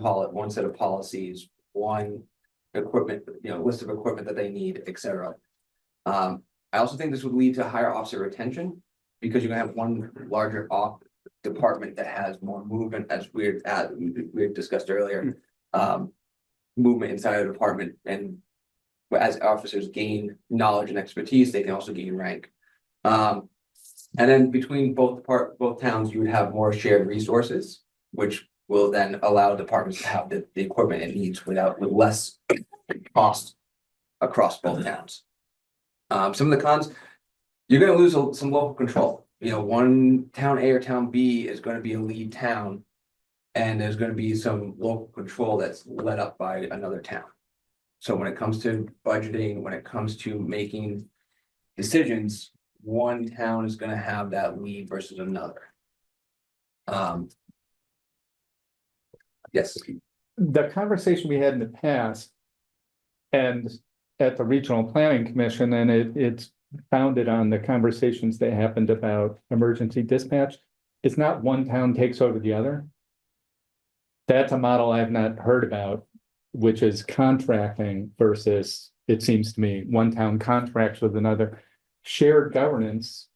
set of policies, one equipment, list of equipment that they need, etc. I also think this would lead to higher officer retention because you're gonna have one larger department that has more movement, as we had discussed earlier. Movement inside a department, and as officers gain knowledge and expertise, they can also gain rank. And then between both towns, you would have more shared resources, which will then allow departments to have the equipment it needs with less cost across both towns. Some of the cons, you're going to lose some local control. One town A or town B is going to be a lead town, and there's going to be some local control that's led up by another town. So when it comes to budgeting, when it comes to making decisions, one town is going to have that lead versus another. Yes. The conversation we had in the past and at the Regional Planning Commission, and it's founded on the conversations that happened about emergency dispatch. It's not one town takes over the other. That's a model I've not heard about which is contracting versus, it seems to me, one town contracts with another. Shared governance,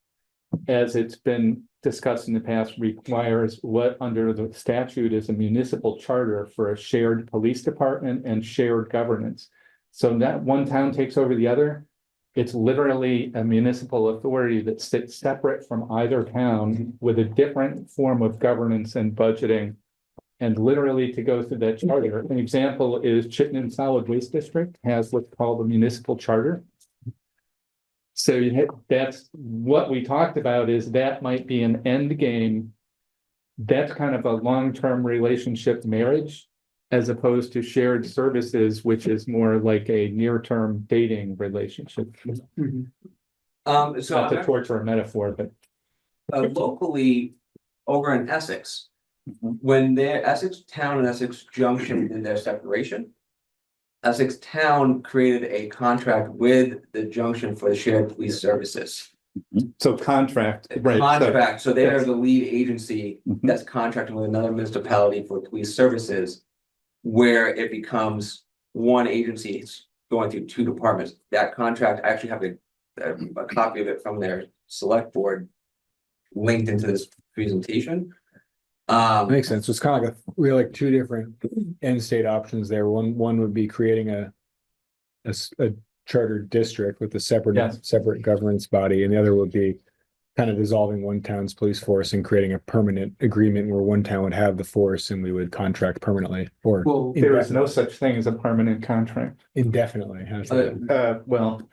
as it's been discussed in the past, requires what under the statute is a municipal charter for a shared police department and shared governance. So that one town takes over the other, it's literally a municipal authority that sits separate from either town with a different form of governance and budgeting. And literally to go through that charter, an example is Chittenden Solid Waste District has what's called a municipal charter. So that's what we talked about, is that might be an end game. That's kind of a long-term relationship marriage, as opposed to shared services, which is more like a near-term dating relationship. So Not to torture a metaphor, but locally over in Essex, when their Essex Town and Essex Junction did their separation, Essex Town created a contract with the junction for the shared police services. so contract, right? Contract, so they are the lead agency that's contracting with another municipality for police services, where it becomes one agency going through two departments. That contract, I actually have a copy of it from their select board linked into this presentation. Makes sense. So it's kind of like we have like two different end state options there. One would be creating a charter district with a separate governance body, and the other would be kind of dissolving one town's police force and creating a permanent agreement where one town would have the force and we would contract permanently or Well, there is no such thing as a permanent contract. indefinitely. How's that? Well,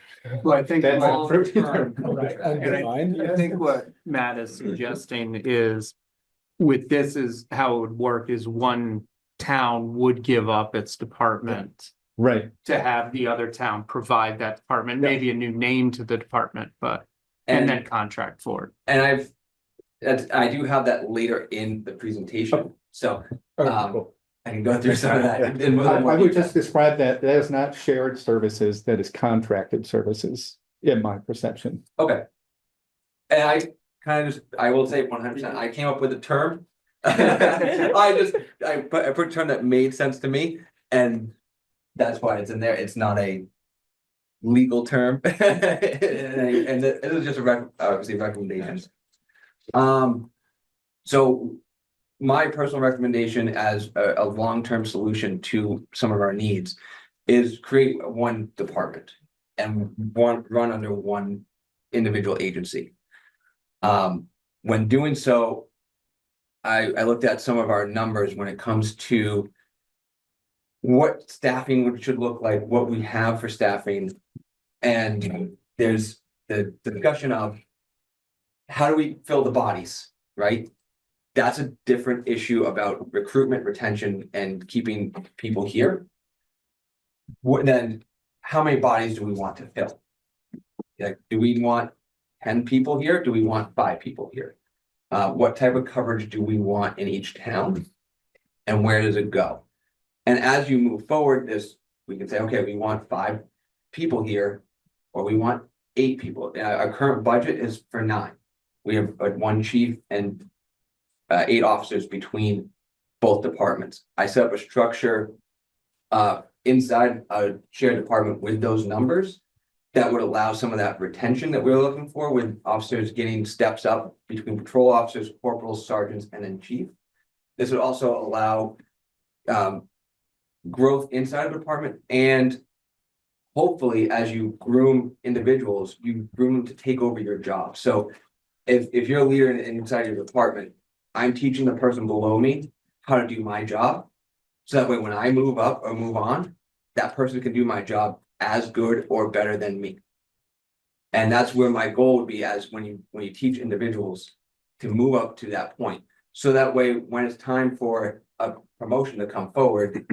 I think that's long a term, Undefined? I think what Matt is suggesting is with this is how it would work is one town would give up its department right. to have the other town provide that department, maybe a new name to the department, but and then contract for it. And I do have that later in the presentation, so I can go through some of that. I would just describe that as not shared services, that is contracted services, in my perception. Okay. And I will say 100%, I came up with a term. I put a term that made sense to me, and that's why it's in there. It's not a legal term. And it was just obviously recommendations. So my personal recommendation as a long-term solution to some of our needs is create one department and run under one individual agency. When doing so, I looked at some of our numbers when it comes to what staffing should look like, what we have for staffing. And there's the discussion of how do we fill the bodies, right? That's a different issue about recruitment, retention, and keeping people here. Then how many bodies do we want to fill? Like, do we want 10 people here? Do we want 5 people here? What type of coverage do we want in each town? And where does it go? And as you move forward, we can say, okay, we want 5 people here, or we want 8 people. Our current budget is for 9. We have 1 chief and 8 officers between both departments. I set up a structure inside a shared department with those numbers that would allow some of that retention that we're looking for, with officers getting steps up between patrol officers, corporals, sergeants, and then chief. This would also allow growth inside the department, and hopefully as you groom individuals, you groom them to take over your job. So if you're a leader inside your department, I'm teaching the person below me how to do my job. So that way, when I move up or move on, that person can do my job as good or better than me. And that's where my goal would be, as when you teach individuals to move up to that point. So that way, when it's time for a promotion to come forward,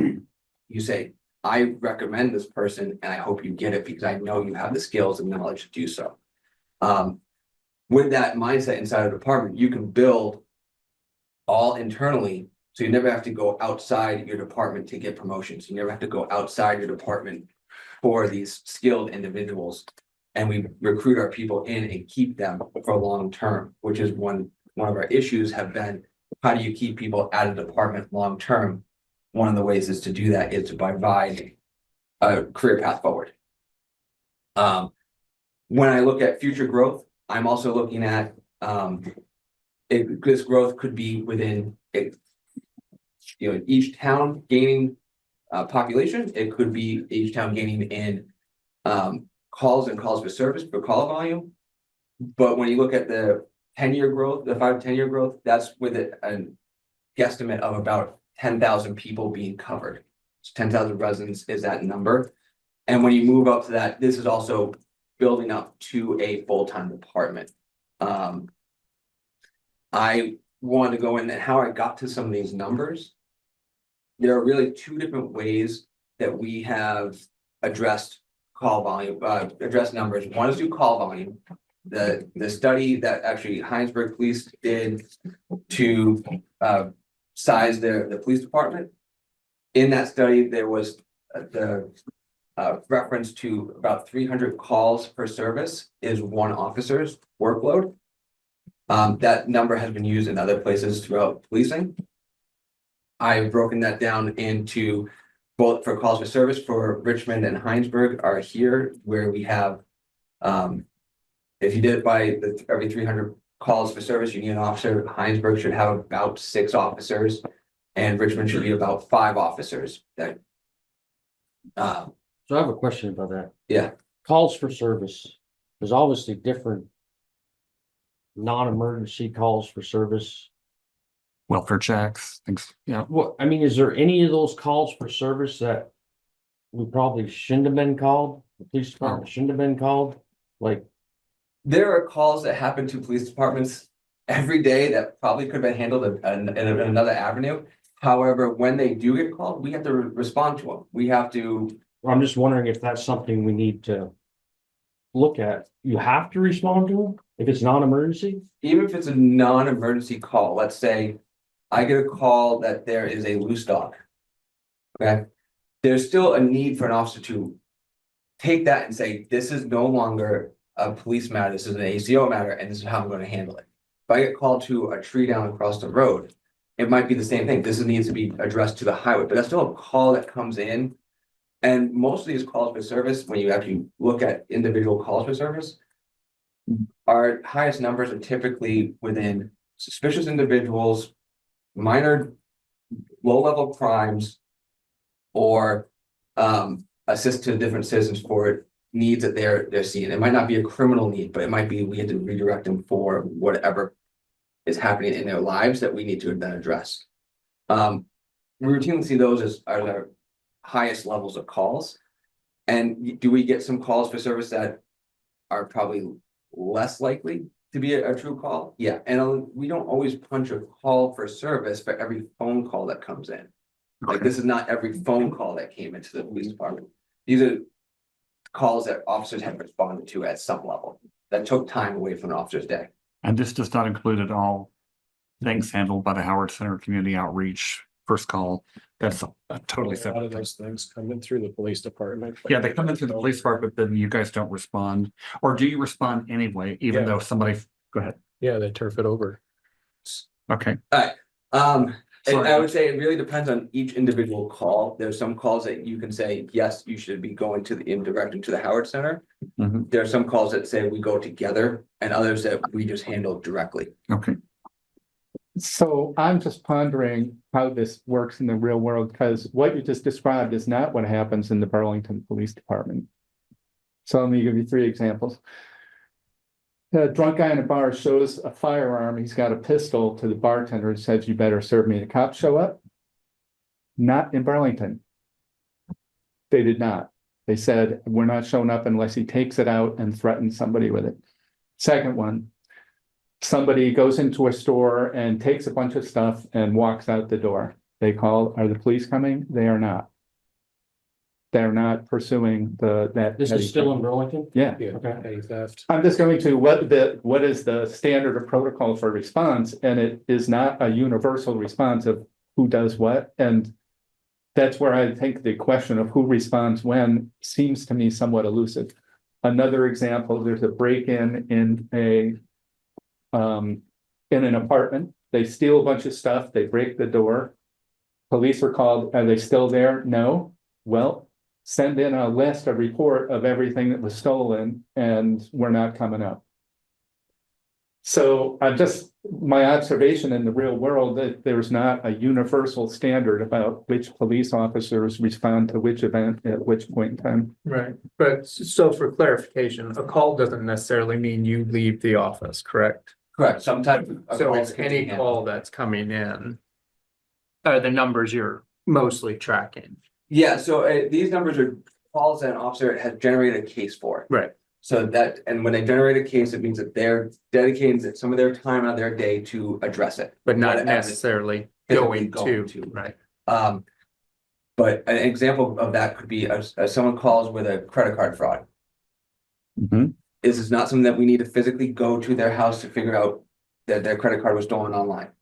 you say, I recommend this person and I hope you get it because I know you have the skills and knowledge to do so. With that mindset inside a department, you can build all internally. So you never have to go outside your department to get promotions. You never have to go outside your department for these skilled individuals. And we recruit our people in and keep them for long term, which is one of our issues have been, how do you keep people out of the department long term? one of the ways is to do that is to provide a career path forward. When I look at future growth, I'm also looking at, this growth could be within it, each town gaining population. It could be each town gaining in calls and calls for service for call volume. But when you look at the 10-year growth, the 5 to 10-year growth, that's with a guesstimate of about 10,000 people being covered. So 10,000 residents is that number. And when you move up to that, this is also building up to a full-time department. I wanted to go in and how I got to some of these numbers. There are really 2 different ways that we have addressed call volume, addressed numbers. One is through call volume. The study that actually Hinesburg Police did to size the police department. In that study, there was the reference to about 300 calls per service is one officer's workload. That number has been used in other places throughout policing. I've broken that down into both for calls for service for Richmond and Hinesburg are here where we have, if you did it by every 300 calls for service, you need an officer. Hinesburg should have about 6 officers and Richmond should be about 5 officers. That, So I have a question about that. yeah, Calls for service. There's obviously different non-emergency calls for service. Welfare checks, things, yeah. What, I mean, is there any of those calls for service that we probably shouldn't have been called? The police department shouldn't have been called? Like, there are calls that happen to police departments every day that probably could have been handled in another avenue. However, when they do get called, we have to respond to them. We have to. I'm just wondering if that's something we need to look at. You have to respond to them if it's non-emergency? Even if it's a non-emergency call, let's say I get a call that there is a loose dog. Okay, there's still a need for an officer to take that and say, this is no longer a police matter, this is an ACO matter, and this is how I'm going to handle it. If I get called to a tree down across the road, it might be the same thing. This needs to be addressed to the highway, but that's still a call that comes in. And most of these calls for service, when you actually look at individual calls for service, our highest numbers are typically within suspicious individuals, minor, low-level crimes, or assist to different citizens for needs that they're seeing. It might not be a criminal need, but it might be we had to redirect them for whatever is happening in their lives that we need to then address. We routinely see those as our highest levels of calls. And do we get some calls for service that are probably less likely to be a true call? Yeah, and we don't always punch a call for service for every phone call that comes in. Like this is not every phone call that came into the police department. These are calls that officers have responded to at some level that took time away from an officer's day. And this does not include at all things handled by the Howard Center Community Outreach First Call. That's a totally A lot separate of thing. those things come in through the police department. Yeah, they come in through the police department, but then you guys don't respond, or do you respond anyway, even Yeah. though somebody, go ahead. Yeah, they turf it over. Okay, And Sorry. I would say it really depends on each individual call. There's some calls that you can say, yes, you should be going to in directing to the Howard Center. Mhm. There are some calls that say we go together and others that we just handle directly. okay. So I'm just pondering how this works in the real world, because what you just described is not what happens in the Burlington Police Department. So let me give you 3 examples. A drunk guy in a bar shows a firearm, he's got a pistol to the bartender and says, you better serve me. The cops show up. Not in Burlington. They did not. They said, we're not showing up unless he takes it out and threatens somebody with it. Second one, somebody goes into a store and takes a bunch of stuff and walks out the door. They call, are the police coming? They are not. They're not pursuing that. This is still in Burlington? Yeah. Yeah, Okay. petty theft. I'm just going to what is the standard of protocol for response, and it is not a universal response of who does what, and that's where I think the question of who responds when seems to me somewhat elusive. Another example, there's a break-in in an apartment. They steal a bunch of stuff, they break the door. police are called, are they still there? No. Well, send in a list, a report of everything that was stolen, and we're not coming up. So my observation in the real world that there's not a universal standard about which police officers respond to which event at which point in time. Right, but so for clarification, a call doesn't necessarily mean you leave the office, correct? Correct, sometimes. So it's any call that's coming in. Are the numbers you're mostly tracking? Yeah, so these numbers are calls that an officer has generated a case for. Right. So that, and when they generate a case, it means that they're dedicating some of their time out of their day to address it. But not Whatever necessarily physically going to, right? But an example of that could be as someone calls with a credit card fraud. Mhm. This is not something that we need to physically go to their house to figure out that their credit card was stolen online.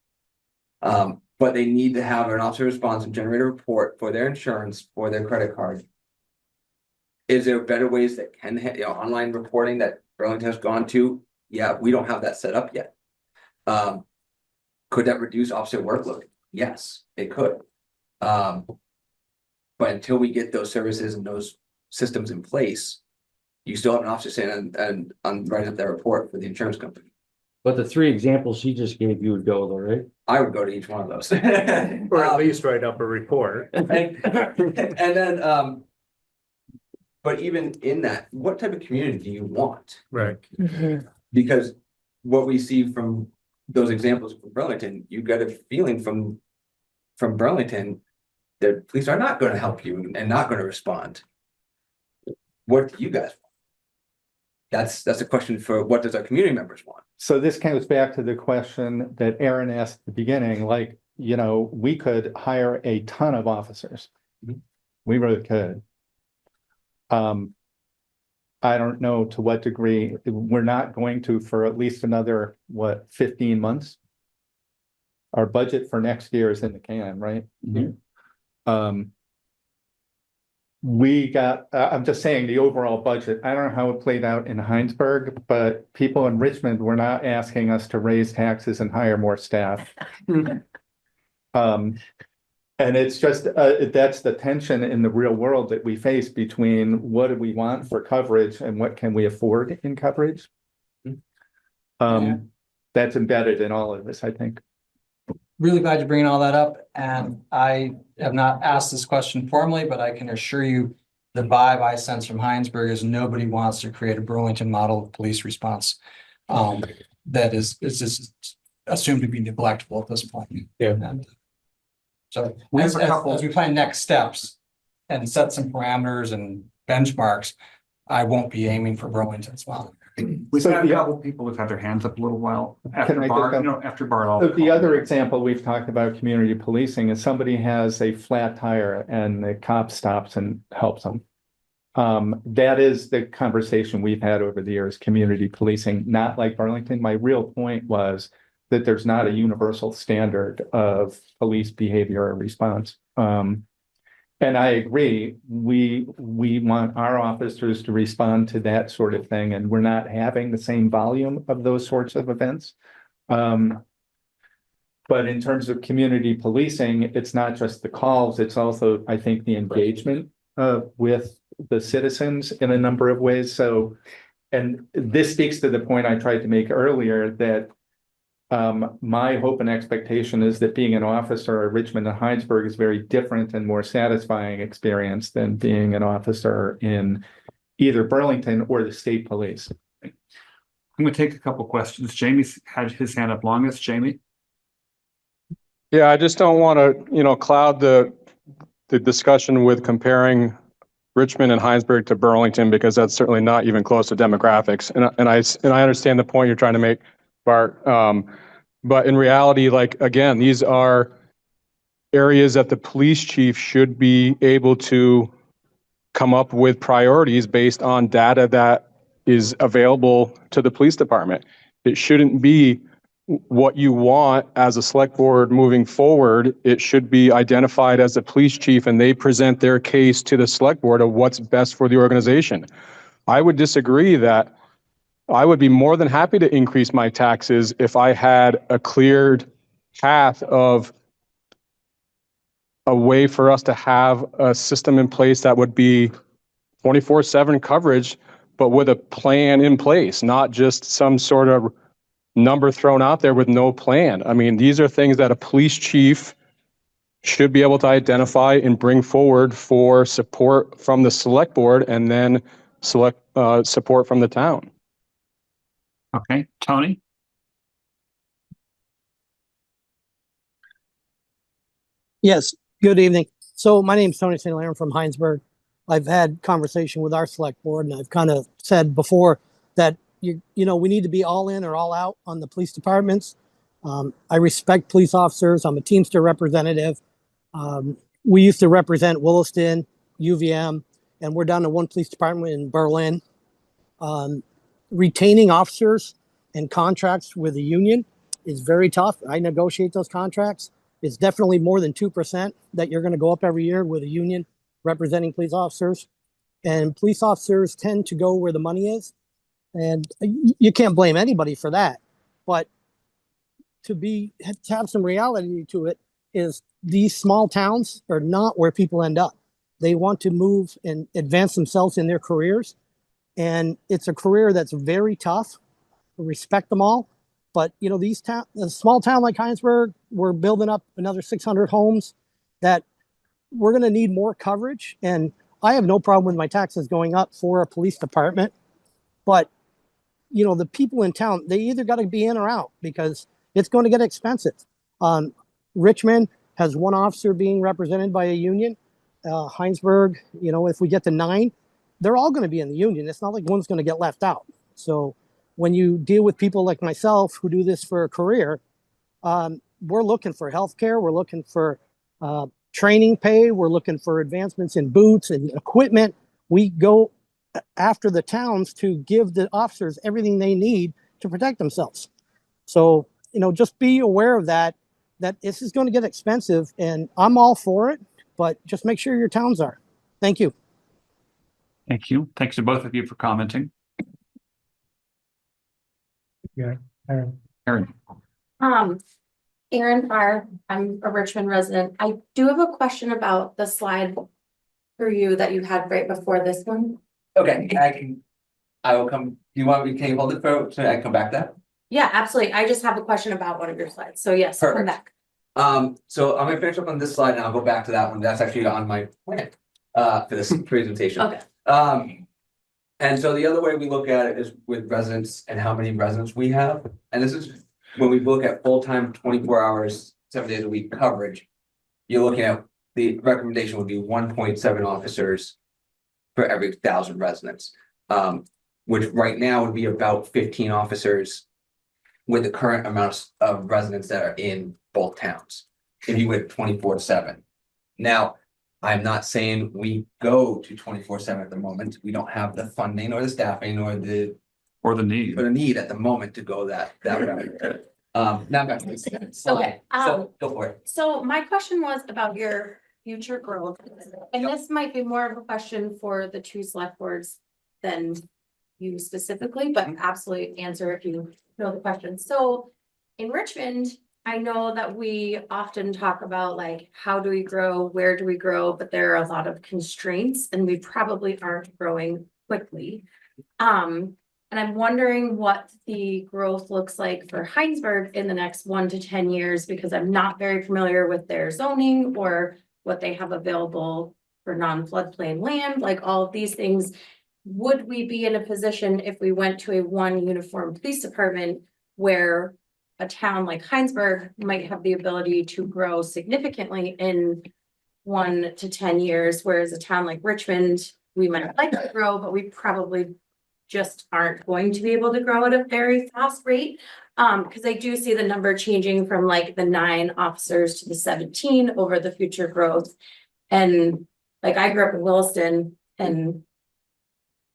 But they need to have an officer response and generate a report for their insurance for their credit card. Is there better ways that can, online reporting that Burlington has gone to? Yeah, we don't have that set up yet. Could that reduce officer workload? Yes, it could. But until we get those services and those systems in place, you still have an officer saying and writing up that report for the insurance company. But the three examples she just gave, you would go though, right? I would go to each one of those. Or at least write up a report. And then, but even in that, what type of community do you want? Right. Because what we see from those examples from Burlington, you get a feeling from Burlington that police are not going to help you and not going to respond. What do you guys want? That's a question for what does our community members want? So this comes back to the question that Aaron asked at the beginning, like, we could hire a ton of officers. Mhm. We really could. I don't know to what degree we're not going to for at least another, 15 months? Our budget for next year is in the can, right? I'm just saying the overall budget, I don't know how it played out in Hinesburg, but people in Richmond were not asking us to raise taxes and hire more staff. And it's just, that's the tension in the real world that we face between what do we want for coverage and what can we afford in coverage? That's embedded in all of this, I think. Really glad you're bringing all that up, and I have not asked this question formally, but I can assure you the vibe I sense from Hinesburg is nobody wants to create a Burlington model of police response. That is just assumed to be neglectful at this point. Yeah. And so We as have a couple- we plan next steps and set some parameters and benchmarks, I won't be aiming for Burlington as well. We've So had a the- couple people who've had their hands up a little while Can after I bar, just- after bar. So the other example we've talked about community policing is somebody has a flat tire and the cop stops and helps them. That is the conversation we've had over the years, community policing, not like Burlington. My real point was that there's not a universal standard of police behavior or response. And I agree, we want our officers to respond to that sort of thing, and we're not having the same volume of those sorts of events. But in terms of community policing, it's not just the calls, it's also, I think, the engagement with the citizens in a number of ways. So, and this speaks to the point I tried to make earlier that my hope and expectation is that being an officer at Richmond and Hinesburg is very different and more satisfying experience than being an officer in either Burlington or the state police. I'm going to take a couple questions. Jamie's had his hand up longest. Jamie? Yeah, I just don't want to, cloud the discussion with comparing Richmond and Hinesburg to Burlington, because that's certainly not even close to demographics. And I understand the point you're trying to make, Bart. But in reality, again, these are areas that the police chief should be able to come up with priorities based on data that is available to the police department. It shouldn't be what you want as a select board moving forward. It should be identified as a police chief, and they present their case to the select board of what's best for the organization. I would disagree that I would be more than happy to increase my taxes if I had a cleared path of a way for us to have a system in place that would be 24/7 coverage, but with a plan in place, not just some sort of number thrown out there with no plan. I mean, these are things that a police chief should be able to identify and bring forward for support from the select board and then support from the town. Okay, Tony? Yes, good evening. So my name's Tony St. Clair from Hinesburg. I've had conversation with our select board, and I've kind of said before that you know we need to be all in or all out on the police departments. I respect police officers. I'm a Teamster representative. We used to represent Williston, UVM, and we're down to one police department in Berlin. Retaining officers and contracts with the union is very tough. I negotiate those contracts. It's definitely more than 2% that you're going to go up every year with a union representing police officers. And police officers tend to go where the money is. And you can't blame anybody for that. But to have some reality to it is these small towns are not where people end up. They want to move and advance themselves in their careers. And it's a career that's very tough. I respect them all. But, you know, a small town like Hinesburg, we're building up another 600 homes that we're going to need more coverage. And I have no problem with my taxes going up for a police department. But, you know, the people in town, they either got to be in or out because it's going to get expensive. Richmond has one officer being represented by a union. Hinesburg, you know, if we get to 9, they're all going to be in the union. It's not like one's going to get left out. So when you deal with people like myself who do this for a career, we're looking for healthcare. We're looking for training pay. We're looking for advancements in boots and equipment. We go after the towns to give the officers everything they need to protect themselves. So, you know, just be aware of that this is going to get expensive, and I'm all for it, but just make sure your towns are. Thank you. Thank you. Thanks to both of you for commenting. Yeah. Erin. Erin Farr, I'm a Richmond resident. I do have a question about the slide for you that you had right before this one. Okay, I will come, can you hold it so I can come back to that? Yeah, absolutely. I just have a question about one of your slides. So yes, come back. So I'm gonna finish up on this slide and I'll go back to that one. That's actually on my plan for this presentation. Okay. And so the other way we look at it is with residents and how many residents we have. And this is when we look at full-time, 24 hours, 7 days a week coverage. You're looking at the recommendation would be 1.7 officers for every 1,000 residents, which right now would be about 15 officers with the current amounts of residents that are in both towns, if you went 24/7. Now, I'm not saying we go to 24/7 at the moment. We don't have the funding or the staffing or the need at the moment to go that route. Now back to the slide. Okay, So go for it. So my question was about your future growth, and this might be more of a question for the 2 select boards than you specifically, but absolutely answer if you know the question. So in Richmond, I know that we often talk about like, how do we grow? Where do we grow? But there are a lot of constraints and we probably aren't growing quickly. And I'm wondering what the growth looks like for Hinesburg in the next 1 to 10 years, because I'm not very familiar with their zoning or what they have available for non-floodplain land, like all of these things. Would we be in a position if we went to a one uniform police department where a town like Hinesburg might have the ability to grow significantly in 1 to 10 years, whereas a town like Richmond, we might like to grow, but we probably just aren't going to be able to grow at a very fast rate. Because I do see the number changing from like the 9 officers to the 17 over the future growth. And like I grew up in Williston, and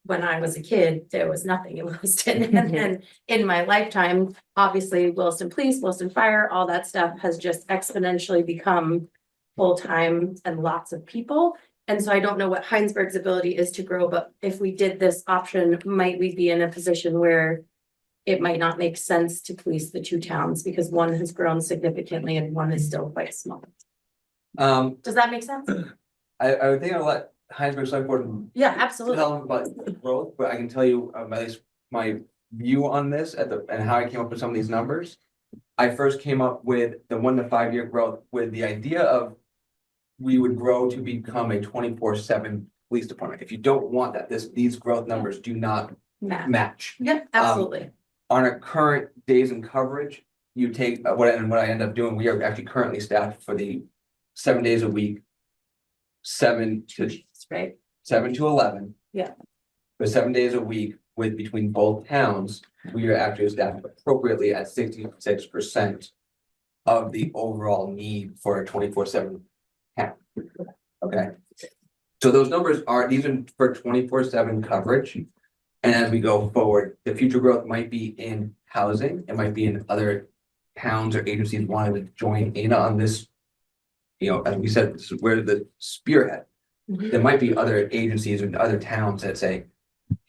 when I was a kid, there was nothing in Williston. And then in my lifetime, obviously Williston Police, Williston Fire, all that stuff has just exponentially become full-time and lots of people. And so I don't know what Hinesburg's ability is to grow, but if we did this option, might we be in a position where it might not make sense to police the 2 towns because one has grown significantly and one is still quite small? Does that make sense? I would think I'll let Hinesburg Select Board Yeah, absolutely. tell them about the growth, but I can tell you, at least my view on this and how I came up with some of these numbers. I first came up with the 1 to 5 year growth with the idea of we would grow to become a 24/7 police department. If you don't want that, these growth numbers do not match. Yep, absolutely. On our current days in coverage, you take what I end up doing, we are actually currently staffed for the 7 days a week. 7 to Right. 7 to 11. Yeah. For 7 days a week with between both towns, we are actually staffed appropriately at 66% of the overall need for a 24/7 town. Okay. So those numbers are, these are for 24/7 coverage. And as we go forward, the future growth might be in housing, it might be in other towns or agencies wanting to join in on this. You know, as we said, this is where the spearhead. There might be other agencies and other towns that say,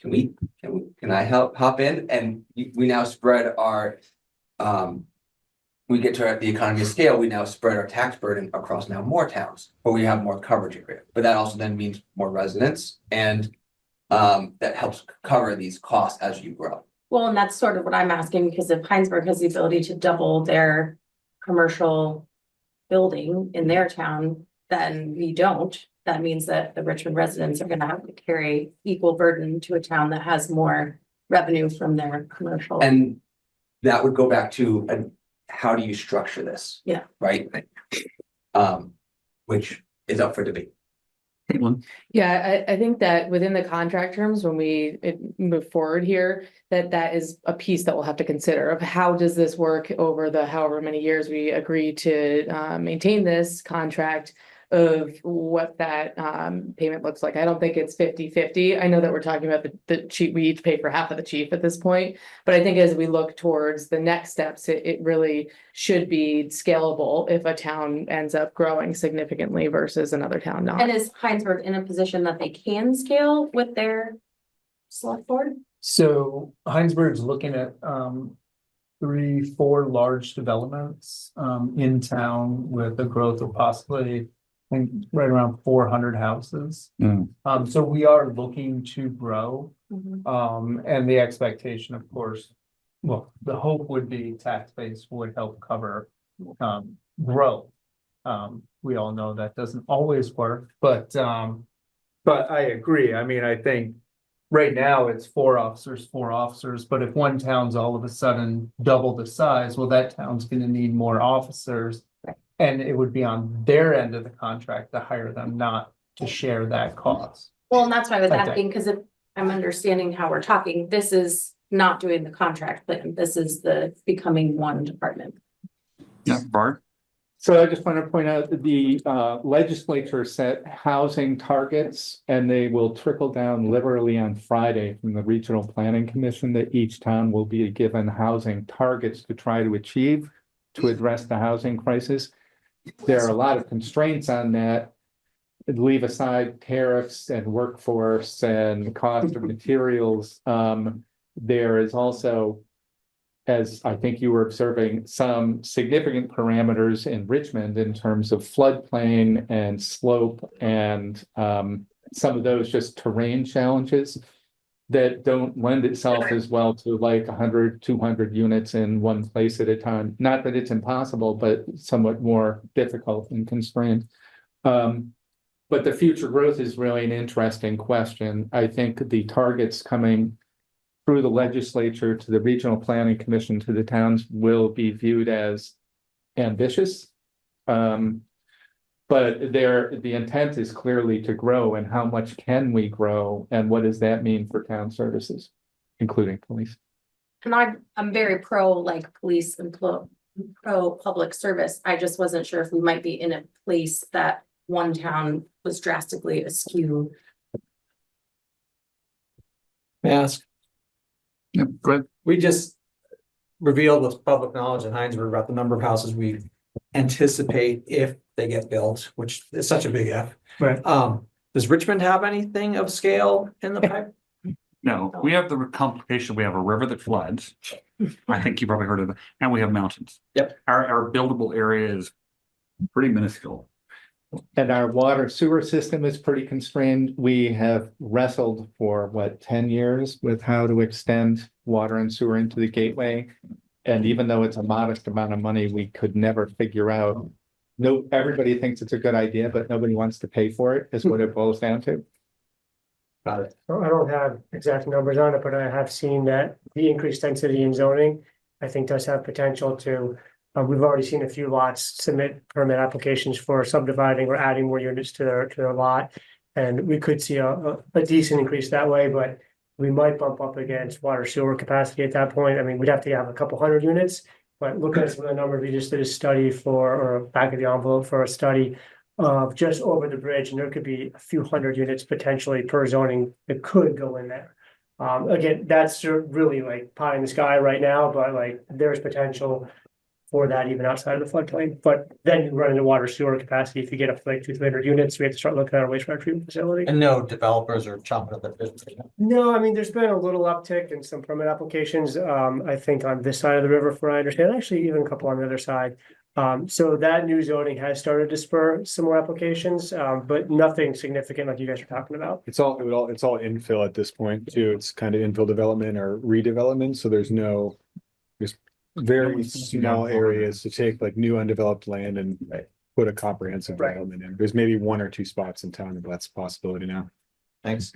can I hop in? And we now spread our, we get to the economy of scale, we now spread our tax burden across now more towns, but we have more coverage area. But that also then means more residents and that helps cover these costs as you grow. Well, and that's sort of what I'm asking, because if Hinesburg has the ability to double their commercial building in their town, then we don't. That means that the Richmond residents are gonna have to carry equal burden to a town that has more revenue from their commercial. And that would go back to how do you structure this? Yeah. Right? Which is up for debate. Yeah, I think that within the contract terms, when we move forward here, that is a piece that we'll have to consider of how does this work over the however many years we agree to maintain this contract, of what that payment looks like. I don't think it's 50-50. I know that we're talking about the chief, we each pay for half of the chief at this point, but I think as we look towards the next steps, it really should be scalable if a town ends up growing significantly versus another town not. And is Hinesburg in a position that they can scale with their select board? So Hinesburg's looking at 3-4 large developments in town with a growth of possibly, I think, right around 400 houses. So we are looking to grow. And the expectation, of course, well, the hope would be tax base would help cover growth. We all know that doesn't always work, but I agree. I mean, I think right now it's 4 officers, but if one town's all of a sudden double the size, well, that town's gonna need more officers. And it would be on their end of the contract to hire them, not to share that cost. Well, and that's why I was I think. asking, because if I'm understanding how we're talking, this is not doing the contract plan. This is the becoming one department. Yeah, Bart? So I just want to point out that the legislature set housing targets, and they will trickle down literally on Friday from the Regional Planning Commission that each town will be given housing targets to try to achieve to address the housing crisis. There are a lot of constraints on that. Leave aside tariffs and workforce and cost of materials. There is also, as I think you were observing, some significant parameters in Richmond in terms of floodplain and slope and some of those just terrain challenges that don't lend itself as well to like 100, 200 units in one place at a time. Not that it's impossible, but somewhat more difficult and constrained. But the future growth is really an interesting question. I think the targets coming through the legislature to the Regional Planning Commission to the towns will be viewed as ambitious. But the intent is clearly to grow, and how much can we grow, and what does that mean for town services, including police? And I'm very pro like police and pro public service. I just wasn't sure if we might be in a place that one town was drastically askew. May I ask? Yep, go ahead. We just revealed with public knowledge in Hinesburg about the number of houses we anticipate if they get built, which is such a big if. Right. Does Richmond have anything of scale in the pipe? No, we have the complication. We have a river that floods. I think you probably heard of it. And we have mountains. Yep. Our buildable area is pretty minuscule. And our water sewer system is pretty constrained. We have wrestled for what, 10 years with how to extend water and sewer into the gateway. And even though it's a modest amount of money, we could never figure out. No, everybody thinks it's a good idea, but nobody wants to pay for it, is what it boils down to. Got it. I don't have exact numbers on it, but I have seen that the increased density in zoning, I think does have potential to. We've already seen a few lots submit permit applications for subdividing or adding more units to their lot. And we could see a decent increase that way, but we might bump up against water sewer capacity at that point. I mean, we'd have to have a couple hundred units. But looking at some of the numbers, we just did a study or back of the envelope for a study of just over the bridge, and there could be a few hundred units potentially per zoning that could go in there. Again, that's really like pie in the sky right now, but like there's potential for that even outside of the floodplain. But then you run into water sewer capacity. If you get up to like 200-300 units, we have to start looking at a wastewater treatment facility. And no developers are chomping at the bit. No, I mean, there's been a little uptick in some permit applications, I think on this side of the river, from what I understand, actually even a couple on the other side. So that new zoning has started to spur some more applications, but nothing significant like you guys are talking about. It's all infill at this point too. It's kind of infill development or redevelopment, so there's very small areas to take like new undeveloped land and put a comprehensive development in. There's maybe 1 or 2 spots in town, but that's a possibility now. Thanks.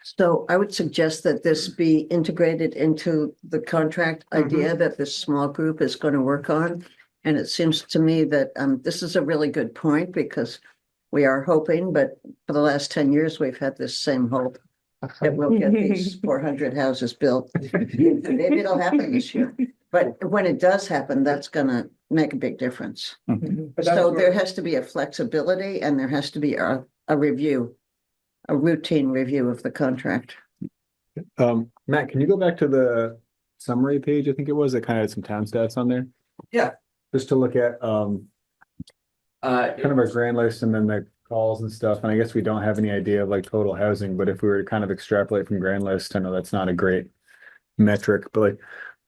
So I would suggest that this be integrated into the contract idea that this small group is going to work on. And it seems to me that this is a really good point because we are hoping, but for the last 10 years, we've had this same hope that we'll get these 400 houses built. Maybe it'll happen this year. But when it does happen, that's gonna make a big difference. So there has to be a flexibility and there has to be a review, a routine review of the contract. Matt, can you go back to the summary page? I think it was, that kind of had some town stats on there. Yeah. Just to look at kind of our grand list and then the calls and stuff. And I guess we don't have any idea of like total housing, but if we were to kind of extrapolate from grand list, I know that's not a great metric, but like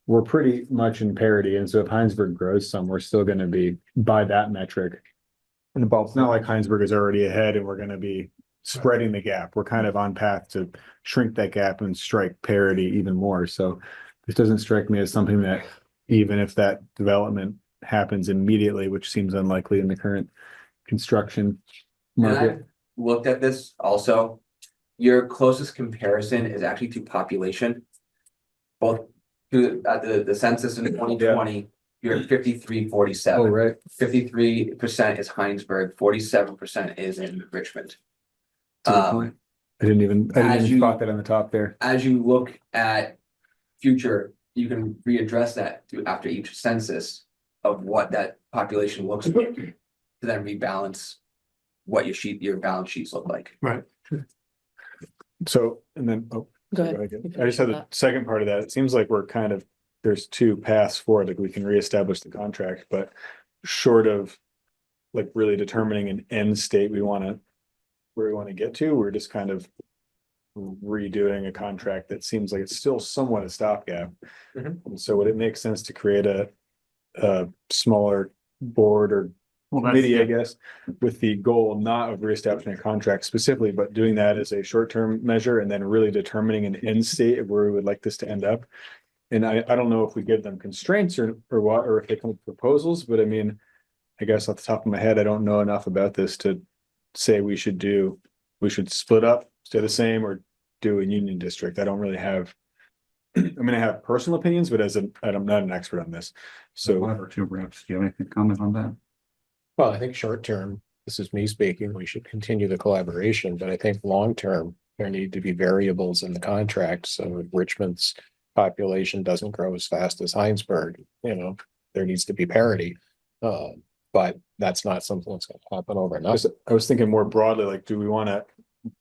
we're pretty much in parity. And so if Hinesburg grows some, we're still going to be by that metric. And it's not like Hinesburg is already ahead and we're going to be spreading the gap. We're kind of on path to shrink that gap and strike parity even more. So this doesn't strike me as something that even if that development happens immediately, which seems unlikely in the current construction market. And I looked at this also. Your closest comparison is actually to population. Both to the census in 2020, you're at 53-47. Oh, right. 53% is Hinesburg, 47% is in Richmond. I didn't even spot that on the top there. As you look at future, you can readdress that after each census of what that population looks like to then rebalance what your balance sheets look like. Right. So, and then, Go ahead. I just had the second part of that. It seems like we're kind of, there's 2 paths forward, like we can reestablish the contract, but short of like really determining an end state where we want to get to, we're just kind of redoing a contract that seems like it's still somewhat a stopgap. And so would it make sense to create a smaller board or committee, I guess, with the goal not of reestablishing a contract specifically, but doing that as a short-term measure and then really determining an end state of where we would like this to end up. And I don't know if we give them constraints or what, or if they come with proposals, but I mean, I guess off the top of my head, I don't know enough about this to say we should split up, stay the same, or do a union district. I don't really have, I mean, I have personal opinions, but I'm not an expert on this. So 1 or 2 reps, do you have anything to comment on that? Well, I think short term, this is me speaking, we should continue the collaboration, but I think long term, there need to be variables in the contract. So if Richmond's population doesn't grow as fast as Hinesburg, there needs to be parity. But that's not something that's going to happen overnight. I was thinking more broadly, like, do we want to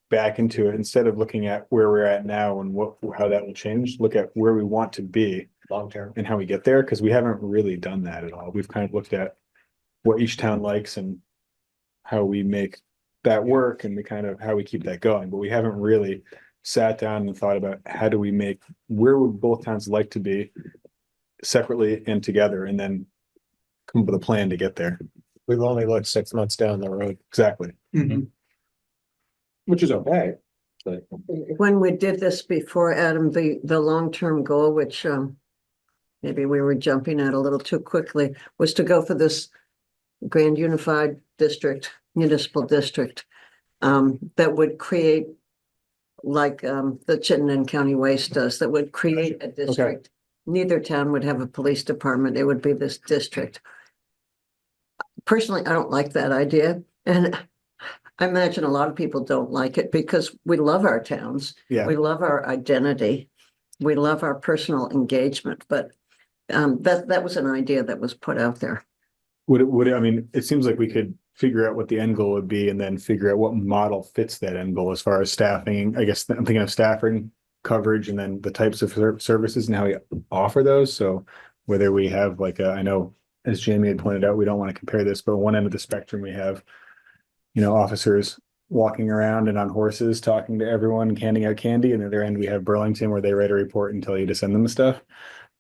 back into it instead of looking at where we're at now and how that will change, look at where we want to be long term and how we get there? Because we haven't really done that at all. We've kind of looked at what each town likes and how we make that work and how we keep that going. But we haven't really sat down and thought about where would both towns like to be separately and together, and then come up with a plan to get there. We've only looked 6 months down the road. Exactly. Which is okay. But When we did this before, Adam, the long-term goal, which maybe we were jumping at a little too quickly, was to go for this grand unified district, municipal district, that would create like the Chittenden County Waste does, that would create a district. Neither town would have a police department. It would be this district. Personally, I don't like that idea. And I imagine a lot of people don't like it because we love our towns. Yeah. We love our identity. We love our personal engagement, but that was an idea that was put out there. I mean, it seems like we could figure out what the end goal would be and then figure out what model fits that end goal as far as staffing. I guess I'm thinking of staffing, coverage, and then the types of services and how we offer those. So whether we have like I know, as Jamie had pointed out, we don't want to compare this, but one end of the spectrum, we have, officers walking around and on horses talking to everyone and handing out candy. And at the other end, we have Burlington where they write a report and tell you to send them the stuff.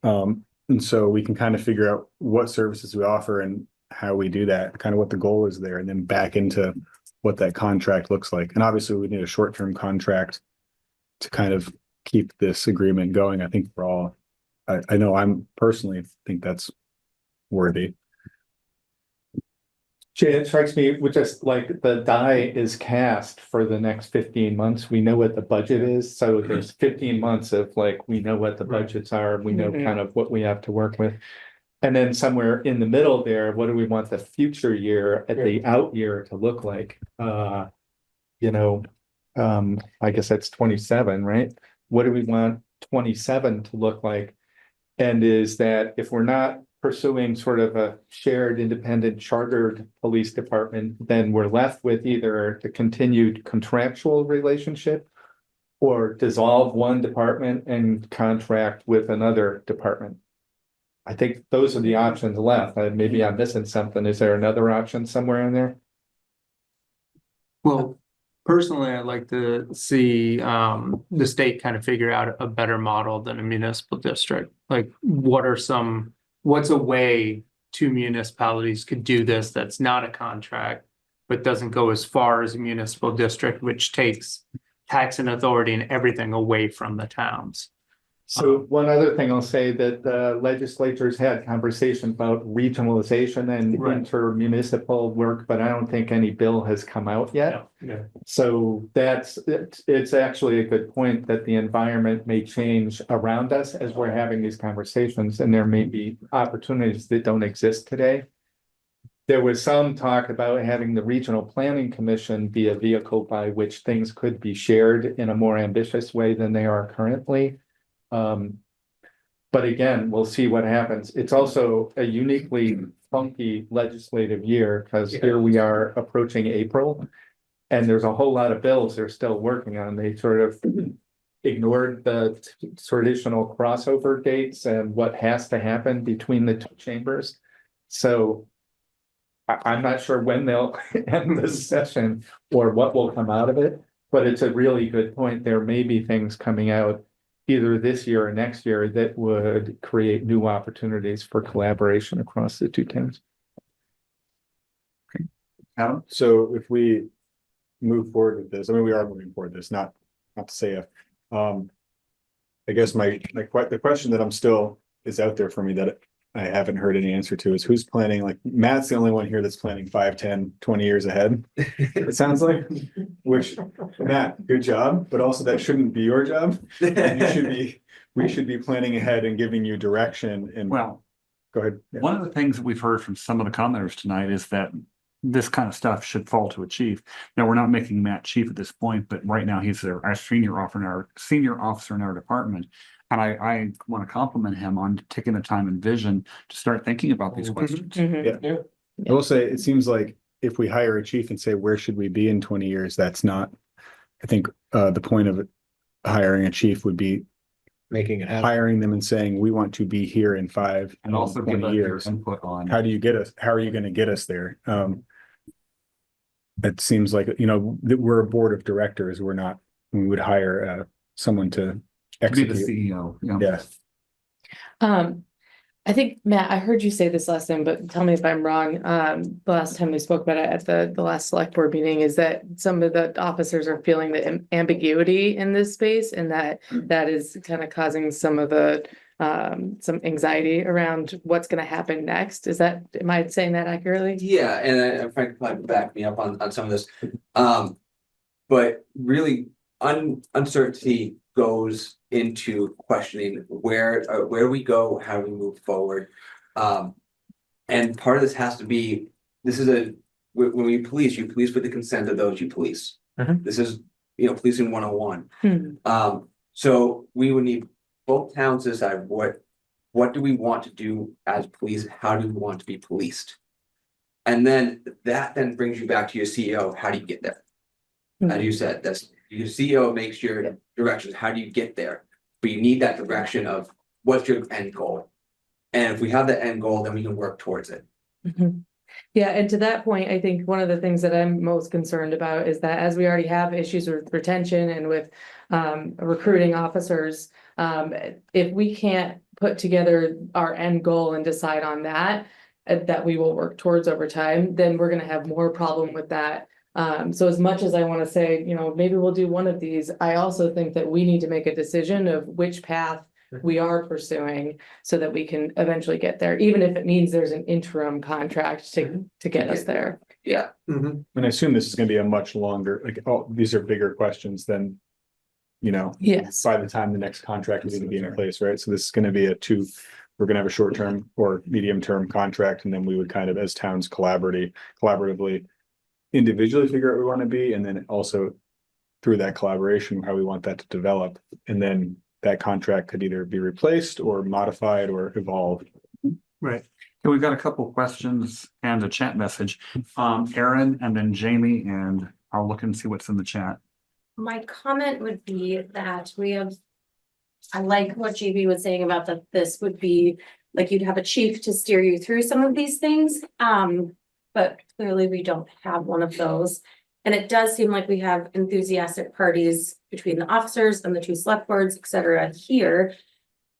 And so we can kind of figure out what services we offer and how we do that, kind of what the goal is there, and then back into what that contract looks like. And obviously we need a short-term contract to kind of keep this agreement going. I think we're all, I know I'm personally think that's worthy. Jay, it strikes me with just like the die is cast for the next 15 months. We know what the budget is. So there's 15 months of like, we know what the budgets are. We know kind of what we have to work with. And then somewhere in the middle there, what do we want the future year at the out year to look like? I guess that's 27, right? What do we want 27 to look like? And is that if we're not pursuing sort of a shared independent chartered police department, then we're left with either the continued contractual relationship or dissolve one department and contract with another department. I think those are the options left. Maybe I'm missing something. Is there another option somewhere in there? Well, personally, I'd like to see the state kind of figure out a better model than a municipal district. Like what's a way two municipalities could do this that's not a contract, but doesn't go as far as a municipal district, which takes taxing authority and everything away from the towns. So one other thing I'll say that the legislatures had conversation about regionalization and intermunicipal work, but I don't think any bill has come out yet. Yeah. So it's actually a good point that the environment may change around us as we're having these conversations, and there may be opportunities that don't exist today. There was some talk about having the Regional Planning Commission be a vehicle by which things could be shared in a more ambitious way than they are currently. But again, we'll see what happens. It's also a uniquely funky legislative year because here we are approaching April and there's a whole lot of bills they're still working on. They sort of ignored the traditional crossover dates and what has to happen between the two chambers. So I'm not sure when they'll end this session or what will come out of it, but it's a really good point. There may be things coming out either this year or next year that would create new opportunities for collaboration across the two towns. Adam, so if we move forward with this, I mean, we are moving forward with this, not to say if, I guess the question that I'm still is out there for me that I haven't heard any answer to is who's planning, like Matt's the only one here that's planning 5, 10, 20 years ahead. It sounds like, which Matt, good job, but also that shouldn't be your job. We should be planning ahead and giving you direction and Well, go ahead. Yeah. one of the things that we've heard from some of the commenters tonight is that this kind of stuff should fall to a chief. Now, we're not making Matt chief at this point, but right now he's our senior officer in our department. And I want to compliment him on taking the time and vision to start thinking about these questions. Yeah. I will say, it seems like if we hire a chief and say, where should we be in 20 years? That's not, I think, the point of hiring a chief would be making it happen. Hiring them and saying, we want to be here in 5 And also give 20 us years. your input on. How are you going to get us there? It seems like, that we're a board of directors. We would hire someone to To be execute. the CEO. Yeah. I think, Matt, I heard you say this last time, but tell me if I'm wrong. The last time we spoke about it at the last select board meeting is that some of the officers are feeling the ambiguity in this space, and that is kind of causing some of the some anxiety around what's going to happen next. Am I saying that accurately? Yeah, and Frank might back me up on some of this. But really uncertainty goes into questioning where we go, how we move forward. And part of this has to be, when we police, you police with the consent of those you police. This is, policing 101. So we would need both towns to decide what do we want to do as police, how do we want to be policed? And then that brings you back to your CEO, how do you get there? As you said, that's your CEO makes your directions, how do you get there? But you need that direction of what's your end goal? And if we have that end goal, then we can work towards it. Yeah, and to that point, I think one of the things that I'm most concerned about is that as we already have issues with retention and with recruiting officers, if we can't put together our end goal and decide on that we will work towards over time, then we're going to have more problem with that. So as much as I want to say, maybe we'll do one of these, I also think that we need to make a decision of which path we are pursuing so that we can eventually get there, even if it means there's an interim contract to get us there. Yeah. And I assume this is going to be a much longer, these are bigger questions than, Yes. by the time the next contract is going to be in place, right? So this is going to be we're going to have a short-term or medium-term contract, and then we would kind of, as towns collaboratively individually figure out where we want to be, and then also through that collaboration, how we want that to develop. And then that contract could either be replaced or modified or evolved. Right. So we've got a couple of questions and a chat message. Aaron and then Jamie, and I'll look and see what's in the chat. My comment would be that I like what JB was saying about that this would be like you'd have a chief to steer you through some of these things. But clearly we don't have one of those. And it does seem like we have enthusiastic parties between the officers and the two select boards, et cetera, here.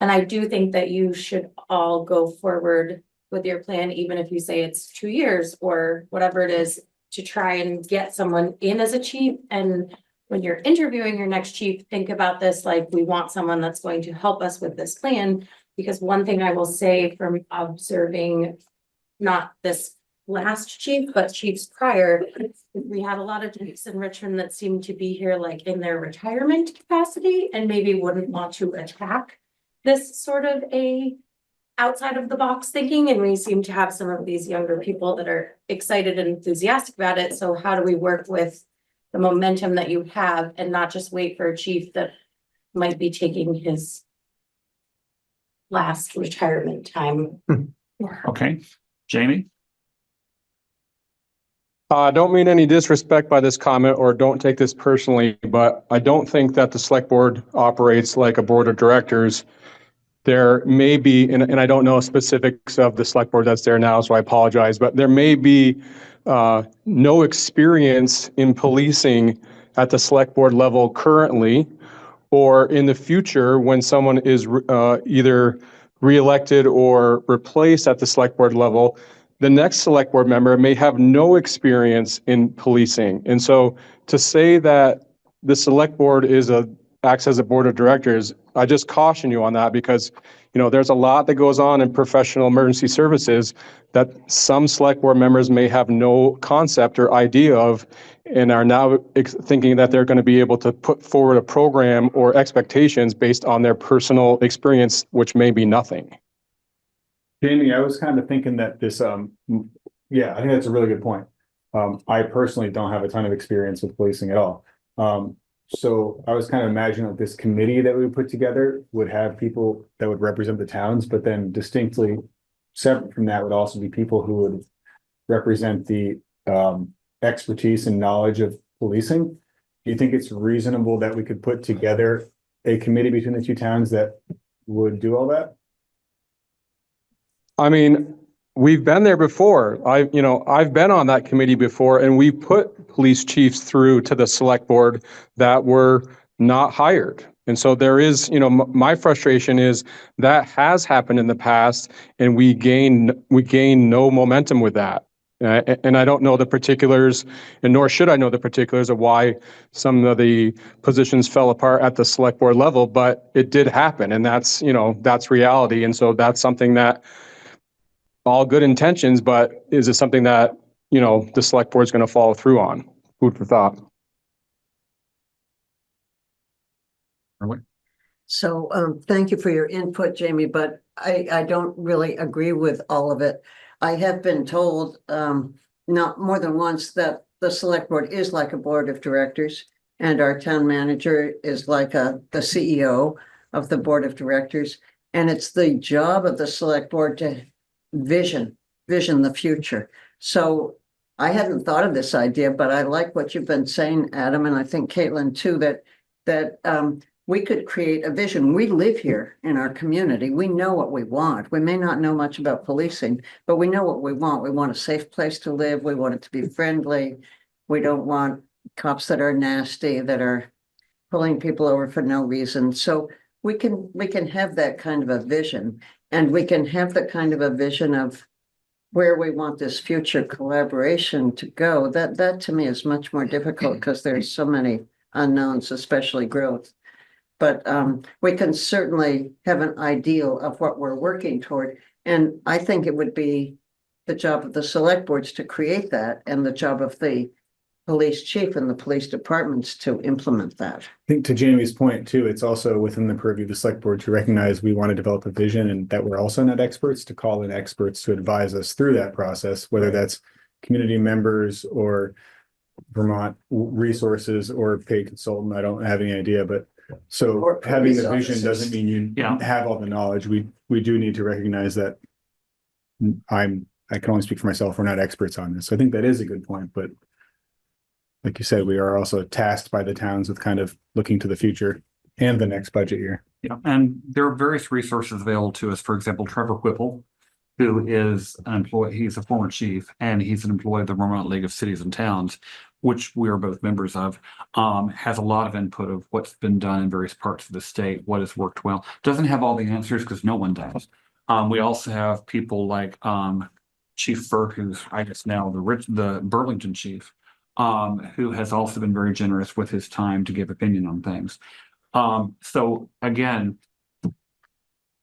And I do think that you should all go forward with your plan, even if you say it's 2 years or whatever it is, to try and get someone in as a chief. And when you're interviewing your next chief, think about this like we want someone that's going to help us with this plan. Because one thing I will say from observing, not this last chief, but chiefs prior, we had a lot of chiefs in Richmond that seemed to be here like in their retirement capacity and maybe wouldn't want to attack this sort of a outside of the box thinking. And we seem to have some of these younger people that are excited and enthusiastic about it. So how do we work with the momentum that you have and not just wait for a chief that might be taking his last retirement time? Okay, Jamie? I don't mean any disrespect by this comment, or don't take this personally, but I don't think that the select board operates like a board of directors. There may be, and I don't know specifics of the select board that's there now, so I apologize, but there may be no experience in policing at the select board level currently, or in the future when someone is either reelected or replaced at the select board level, the next select board member may have no experience in policing. And so to say that the select board acts as a board of directors, I just caution you on that, because there's a lot that goes on in professional emergency services that some select board members may have no concept or idea of, and are now thinking that they're going to be able to put forward a program or expectations based on their personal experience, which may be nothing. Jamie, I was kind of thinking that this, I think that's a really good point. I personally don't have a ton of experience with policing at all. So I was kind of imagining that this committee that we would put together would have people that would represent the towns, but then distinctly separate from that would also be people who would represent the expertise and knowledge of policing. Do you think it's reasonable that we could put together a committee between the two towns that would do all that? I mean, we've been there before. I've been on that committee before, and we put police chiefs through to the select board that were not hired. And so there is, you know, my frustration is that has happened in the past and we gain no momentum with that. And I don't know the particulars, and nor should I know the particulars of why some of the positions fell apart at the select board level, but it did happen, and that's, you know, that's reality. And so that's something that, all good intentions, but is it something that, you know, the select board is going to follow through on? Food for thought. So, thank you for your input, Jamie, but I don't really agree with all of it. I have been told, not more than once, that the select board is like a board of directors and our town manager is like the CEO of the board of directors. And it's the job of the select board to vision the future. So I hadn't thought of this idea, but I like what you've been saying, Adam, and I think Caitlin too, that we could create a vision. We live here in our community. We know what we want. We may not know much about policing, but we know what we want. We want a safe place to live. We want it to be friendly. We don't want cops that are nasty, that are pulling people over for no reason. So we can have that kind of a vision, and we can have the kind of a vision of where we want this future collaboration to go. That to me is much more difficult because there's so many unknowns, especially growth. But we can certainly have an ideal of what we're working toward. And I think it would be the job of the select boards to create that, and the job of the police chief and the police departments to implement that. I think to Jamie's point too, it's also within the purview of the select board to recognize we want to develop a vision and that we're also not experts, to call in experts to advise us through that process, whether that's community members or Vermont resources or paid consultant. I don't have any idea, but so having the vision doesn't mean you have all the knowledge. We do need to recognize that I can only speak for myself. We're not experts on this. So I think that is a good point, but like you said, we are also tasked by the towns with kind of looking to the future and the next budget year. Yeah, and there are various resources available to us. For example, Trevor Whipple, who is an employee, he's a former chief, and he's an employee of the Vermont League of Cities and Towns, which we are both members of, has a lot of input of what's been done in various parts of the state, what has worked well. Doesn't have all the answers because no one does. We also have people like Chief Burke, who's I guess now the Burlington chief, who has also been very generous with his time to give opinion on things. So again,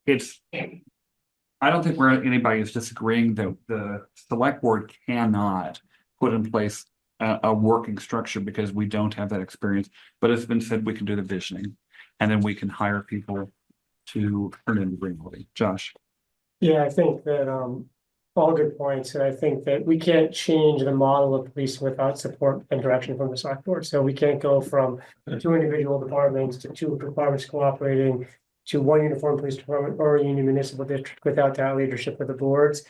I don't think anybody is disagreeing that the select board cannot put in place a working structure because we don't have that experience. But it's been said we can do the visioning, and then we can hire people to turn into reality. Josh. Yeah, I think that all good points, and I think that we can't change the model of policing without support and direction from the select board. So we can't go from 2 individual departments to 2 departments cooperating to 1 uniform police department or a union municipal district without that leadership of the boards.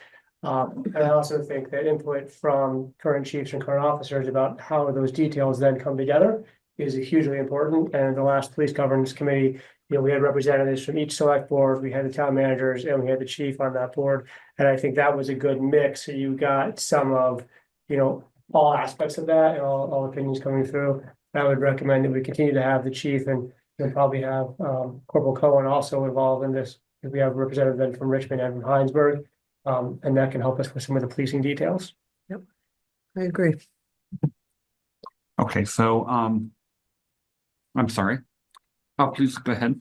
And I also think that input from current chiefs and current officers about how those details then come together is hugely important. And the last police governance committee, we had representatives from each select board, we had the town managers, and we had the chief on that board. And I think that was a good mix. So you got some of, all aspects of that and all opinions coming through. I would recommend that we continue to have the chief and probably have Corporal Cohen also involved in this. If we have a representative then from Richmond and from Hinesburg, and that can help us with some of the policing details. Yep, I agree. Okay, so I'm sorry. Oh, please go ahead.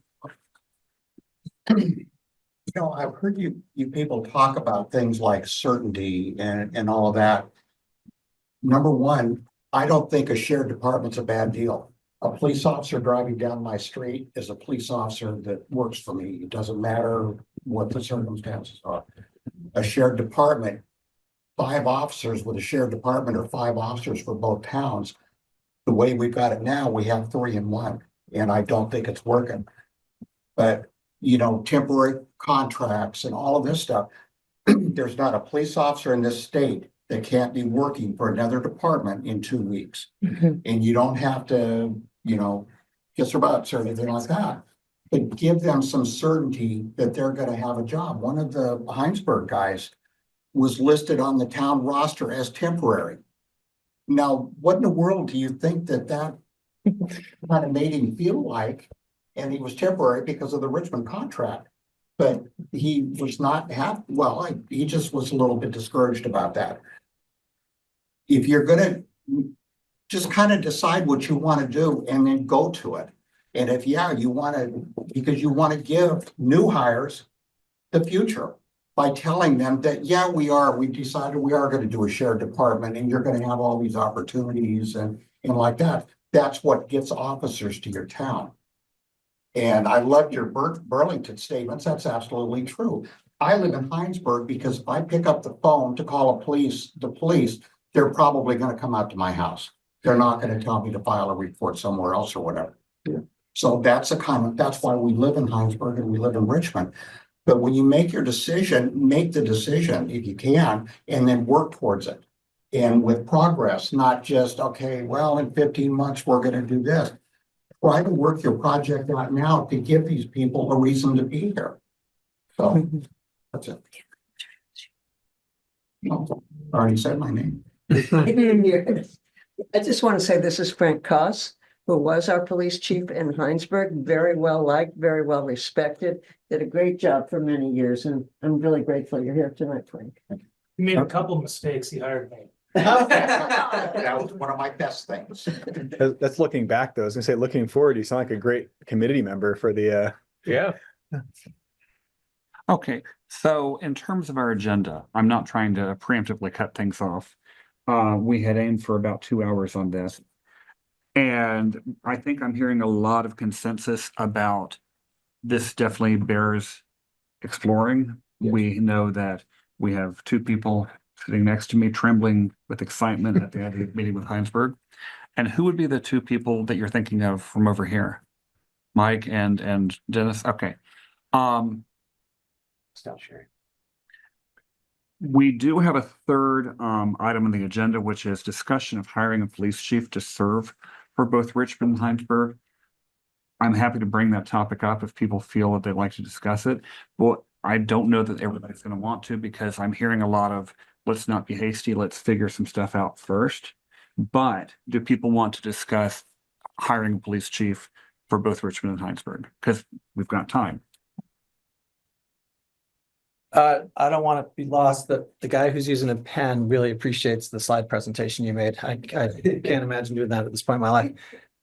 I've heard you people talk about things like certainty and all of that. Number one, I don't think a shared department's a bad deal. A police officer driving down my street is a police officer that works for me. It doesn't matter what the circumstances are. A shared department, 5 officers with a shared department or 5 officers for both towns. The way we've got it now, we have 3 in 1, and I don't think it's working. But, temporary contracts and all of this stuff, there's not a police officer in this state that can't be working for another department in 2 weeks. And you don't have to, kiss their butts or anything like that. But give them some certainty that they're going to have a job. One of the Hinesburg guys was listed on the town roster as temporary. Now, what in the world do you think that kind of made him feel like? and he was temporary because of the Richmond contract. But he was not he just was a little bit discouraged about that. If you're gonna just kind of decide what you want to do and then go to it. And if, you want to, because you want to give new hires the future by telling them that, we decided we are going to do a shared department and you're going to have all these opportunities and like that. That's what gets officers to your town. And I loved your Burlington statements. That's absolutely true. I live in Hinesburg because if I pick up the phone to call the police, they're probably going to come out to my house. They're not going to tell me to file a report somewhere else or whatever. Yeah. So that's why we live in Hinesburg and we live in Richmond. But when you make your decision, make the decision if you can, and then work towards it. And with progress, not just, okay, well, in 15 months, we're going to do this. Try to work your project out now to give these people a reason to be here. So that's it. No, I already said my name. I just want to say this is Frank Koss, who was our police chief in Hinesburg, very well liked, very well respected, did a great job for many years, and I'm really grateful you're here tonight, Frank. He made a couple of mistakes. He hired me. That was one of my best things. That's looking back though. I was gonna say, looking forward, you sound like a great committee member for the, Yeah. Okay, so in terms of our agenda, I'm not trying to preemptively cut things off. We had aimed for about 2 hours on this. And I think I'm hearing a lot of consensus about this definitely bears exploring. Yes. We know that we have two people sitting next to me trembling with excitement at the idea of meeting with Hinesburg. And who would be the two people that you're thinking of from over here? Mike and Dennis? Okay. Stop sharing. We do have a third item on the agenda, which is discussion of hiring a police chief to serve for both Richmond and Hinesburg. I'm happy to bring that topic up if people feel that they'd like to discuss it. But I don't know that everybody's going to want to, because I'm hearing a lot of, let's not be hasty, let's figure some stuff out first. But do people want to discuss hiring a police chief for both Richmond and Hinesburg? Because we've got time. I don't want to be lost, but the guy who's using a pen really appreciates the slide presentation you made. I can't imagine doing that at this point in my life.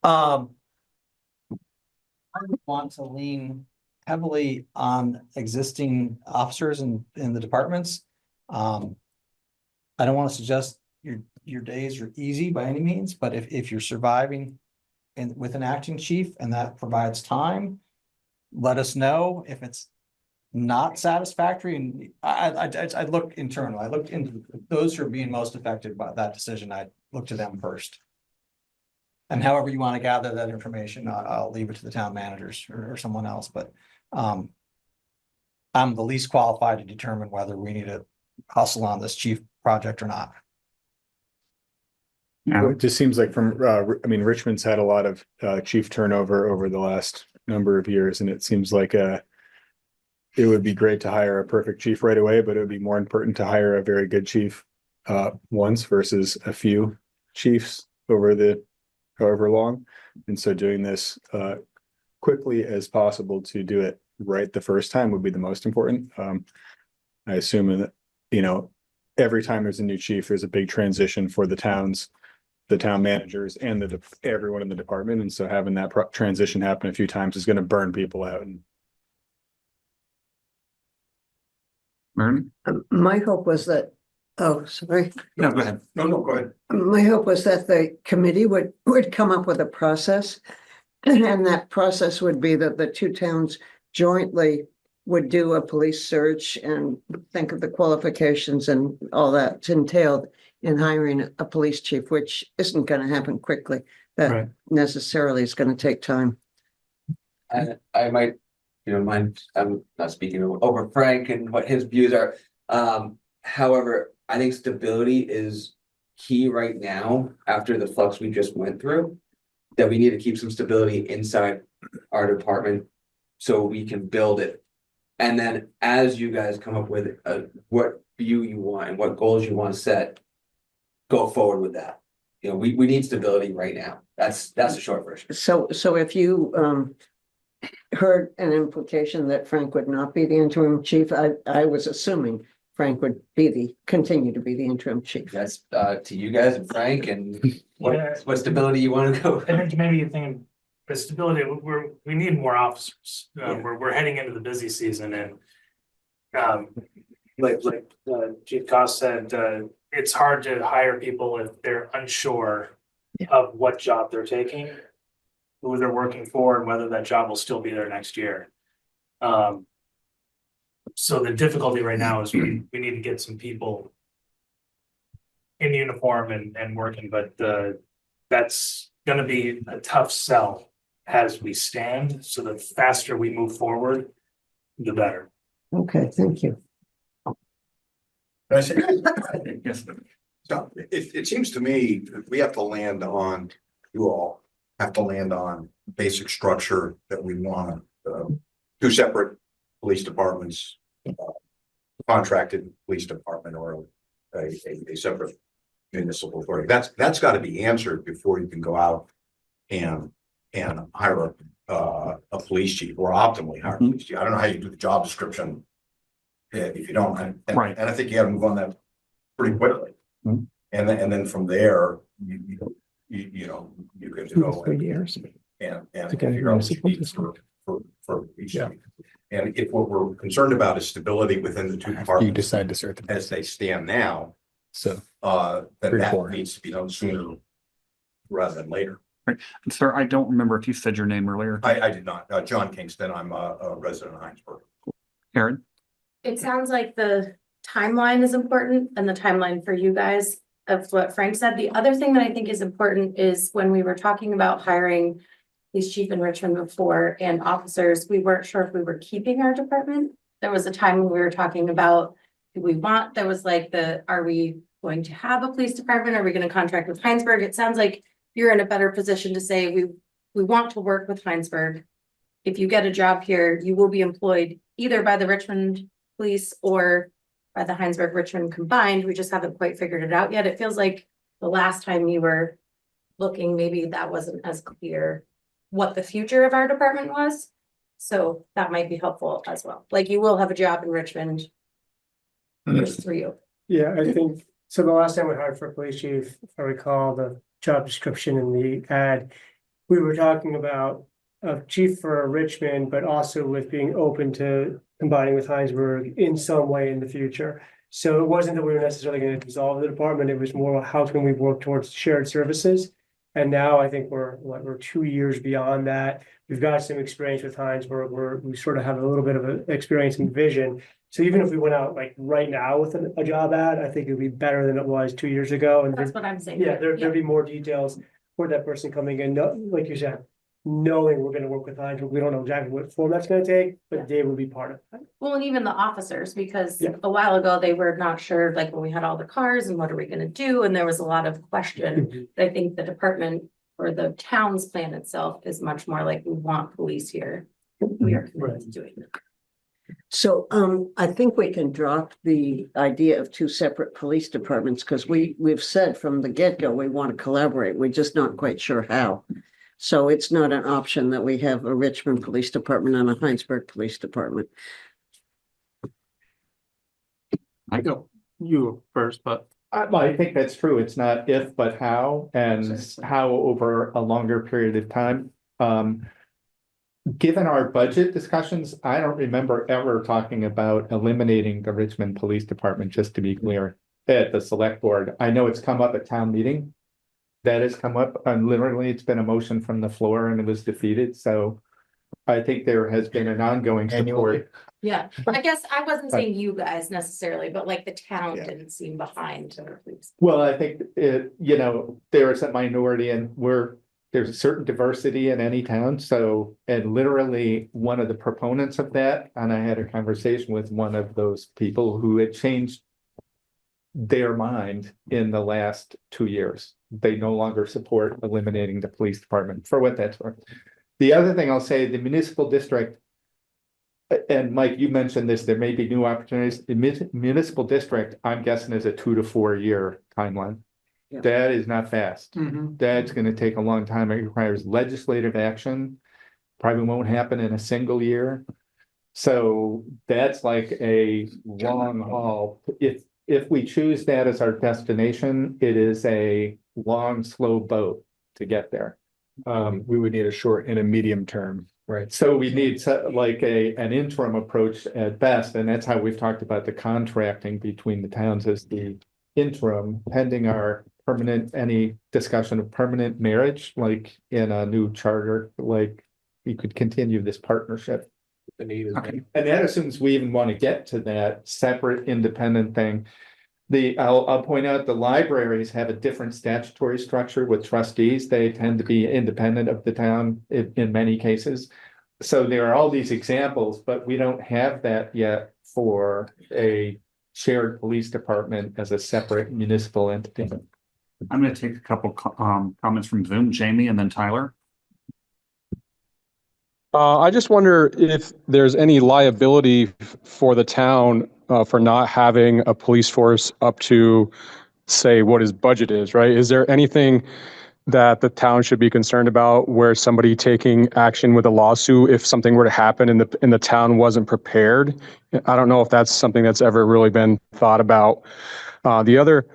I want to lean heavily on existing officers in the departments. I don't want to suggest your days are easy by any means, but if you're surviving with an acting chief and that provides time, let us know. If it's not satisfactory, and I look internal. I looked into those who are being most affected by that decision. I look to them first. And however you want to gather that information, I'll leave it to the town managers or someone else. But I'm the least qualified to determine whether we need to hustle on this chief project or not. Well, it just seems like Richmond's had a lot of chief turnover over the last number of years, and it seems like it would be great to hire a perfect chief right away, but it would be more important to hire a very good chief once versus a few chiefs over the however long. And so doing this quickly as possible to do it right the first time would be the most important. I assume that, every time there's a new chief, there's a big transition for the town managers and everyone in the department. And so having that transition happen a few times is going to burn people out. And My hope was that, sorry. No, go ahead. No, go ahead. My hope was that the committee would come up with a process. And that process would be that the two towns jointly would do a police search and think of the qualifications and all that's entailed in hiring a police chief, which isn't going to happen quickly. That necessarily is going to take time. I might, mind, I'm not speaking over Frank and what his views are. However, I think stability is key right now after the flux we just went through, that we need to keep some stability inside our department so we can build it. And then as you guys come up with what view you want and what goals you want to set, go forward with that. We need stability right now. That's the short version. So if you heard an implication that Frank would not be the interim chief. I was assuming Frank would continue to be the interim chief. That's to you guys and Frank and Yeah. what stability you want to go. I think maybe you think the stability, we need more officers. Yeah. We're heading into the busy season and like Chief Cost said, it's hard to hire people if they're unsure of what job they're taking, who they're working for, and whether that job will still be there next year. So the difficulty right now is we need to get some people in uniform and working, but that's gonna be a tough sell as we stand. So the faster we move forward, the better. Okay, thank you. Yes. So it seems to me that we have to land on, you all have to land on basic structure that we want, two separate police departments, contracted police department or a separate municipal authority. That's got to be answered before you can go out and hire a police chief or optimally hire a police chief. I don't know how you do the job description if you don't, and I think you got to move on that pretty quickly. And then from there, you know, you can go 3 years. and figure out what you need for each chief. And if what we're concerned about is stability within the two departments, You decide to start the. as they stand now, So. then 3 or that 4. needs to be done sooner rather than later. Right. And sir, I don't remember if you said your name earlier. I did not. John Kingston, I'm a resident of Hinesburg. Aaron? It sounds like the timeline is important and the timeline for you guys of what Frank said. The other thing that I think is important is when we were talking about hiring police chief in Richmond before and officers, we weren't sure if we were keeping our department. There was a time when we were talking about, there was like are we going to have a police department? Are we going to contract with Hinesburg? It sounds like you're in a better position to say we want to work with Hinesburg. If you get a job here, you will be employed either by the Richmond police or by the Hinesburg Richmond combined. We just haven't quite figured it out yet. It feels like the last time you were looking, maybe that wasn't as clear what the future of our department was. So that might be helpful as well. Like you will have a job in Richmond. Just for you. Yeah, I think, so the last time we hired for police chief, if I recall the job description in the ad, we were talking about a chief for Richmond, but also with being open to combining with Hinesburg in some way in the future. So it wasn't that we were necessarily going to dissolve the department, it was more how can we work towards shared services? And now I think we're 2 years beyond that. We've got some experience with Hinesburg, we sort of have a little bit of an experience and vision. So even if we went out like right now with a job ad, I think it would be better than it was 2 years ago. And That's what I'm saying. yeah, there'd be more details for that person coming in, like you said, knowing we're gonna work with Hinesburg. We don't know exactly what form that's gonna take, but they will be part of it. Well, and even the officers, because Yeah. a while ago, they were not sure, like when we had all the cars and what are we gonna do? And there was a lot of question. I think the department or the town's plan itself is much more like we want police here. We are committed to doing that. So I think we can drop the idea of two separate police departments because we've said from the get-go, we want to collaborate. We're just not quite sure how. So it's not an option that we have a Richmond Police Department and a Hinesburg Police Department. I go you first, but I think that's true. It's not if, but how, and how over a longer period of time. Given our budget discussions, I don't remember ever talking about eliminating the Richmond Police Department, just to be clear, at the select board. I know it's come up at town meeting. That has come up, and literally it's been a motion from the floor and it was defeated, so I think there has been an ongoing support. Yeah, I guess I wasn't saying you guys necessarily, but like the town didn't seem behind. Well, I think there is a minority and there's a certain diversity in any town, so, and literally one of the proponents of that, and I had a conversation with one of those people who had changed their mind in the last 2 years. They no longer support eliminating the police department for what that's worth. The other thing I'll say, the municipal district, and Mike, you mentioned this, there may be new opportunities. The municipal district, I'm guessing, is a 2 to 4 year timeline. Yeah. That is not fast. That's going to take a long time. It requires legislative action. probably won't happen in a single year. So that's like a long haul. If we choose that as our destination, it is a long, slow boat to get there. We would need a short and a medium term. Right. So we need like an interim approach at best, and that's how we've talked about the contracting between the towns as the interim, pending our any discussion of permanent marriage, like in a new charter, like we could continue this partnership. The need is. Okay. And that assumes we even want to get to that separate independent thing. I'll point out the libraries have a different statutory structure with trustees. They tend to be independent of the town in many cases. So there are all these examples, but we don't have that yet for a shared police department as a separate municipal entity. I'm going to take a couple comments from Zoom, Jamie, and then Tyler. I just wonder if there's any liability for the town for not having a police force up to, say, what his budget is, right? Is there anything that the town should be concerned about where somebody taking action with a lawsuit if something were to happen and the town wasn't prepared? I don't know if that's something that's ever really been thought about. The other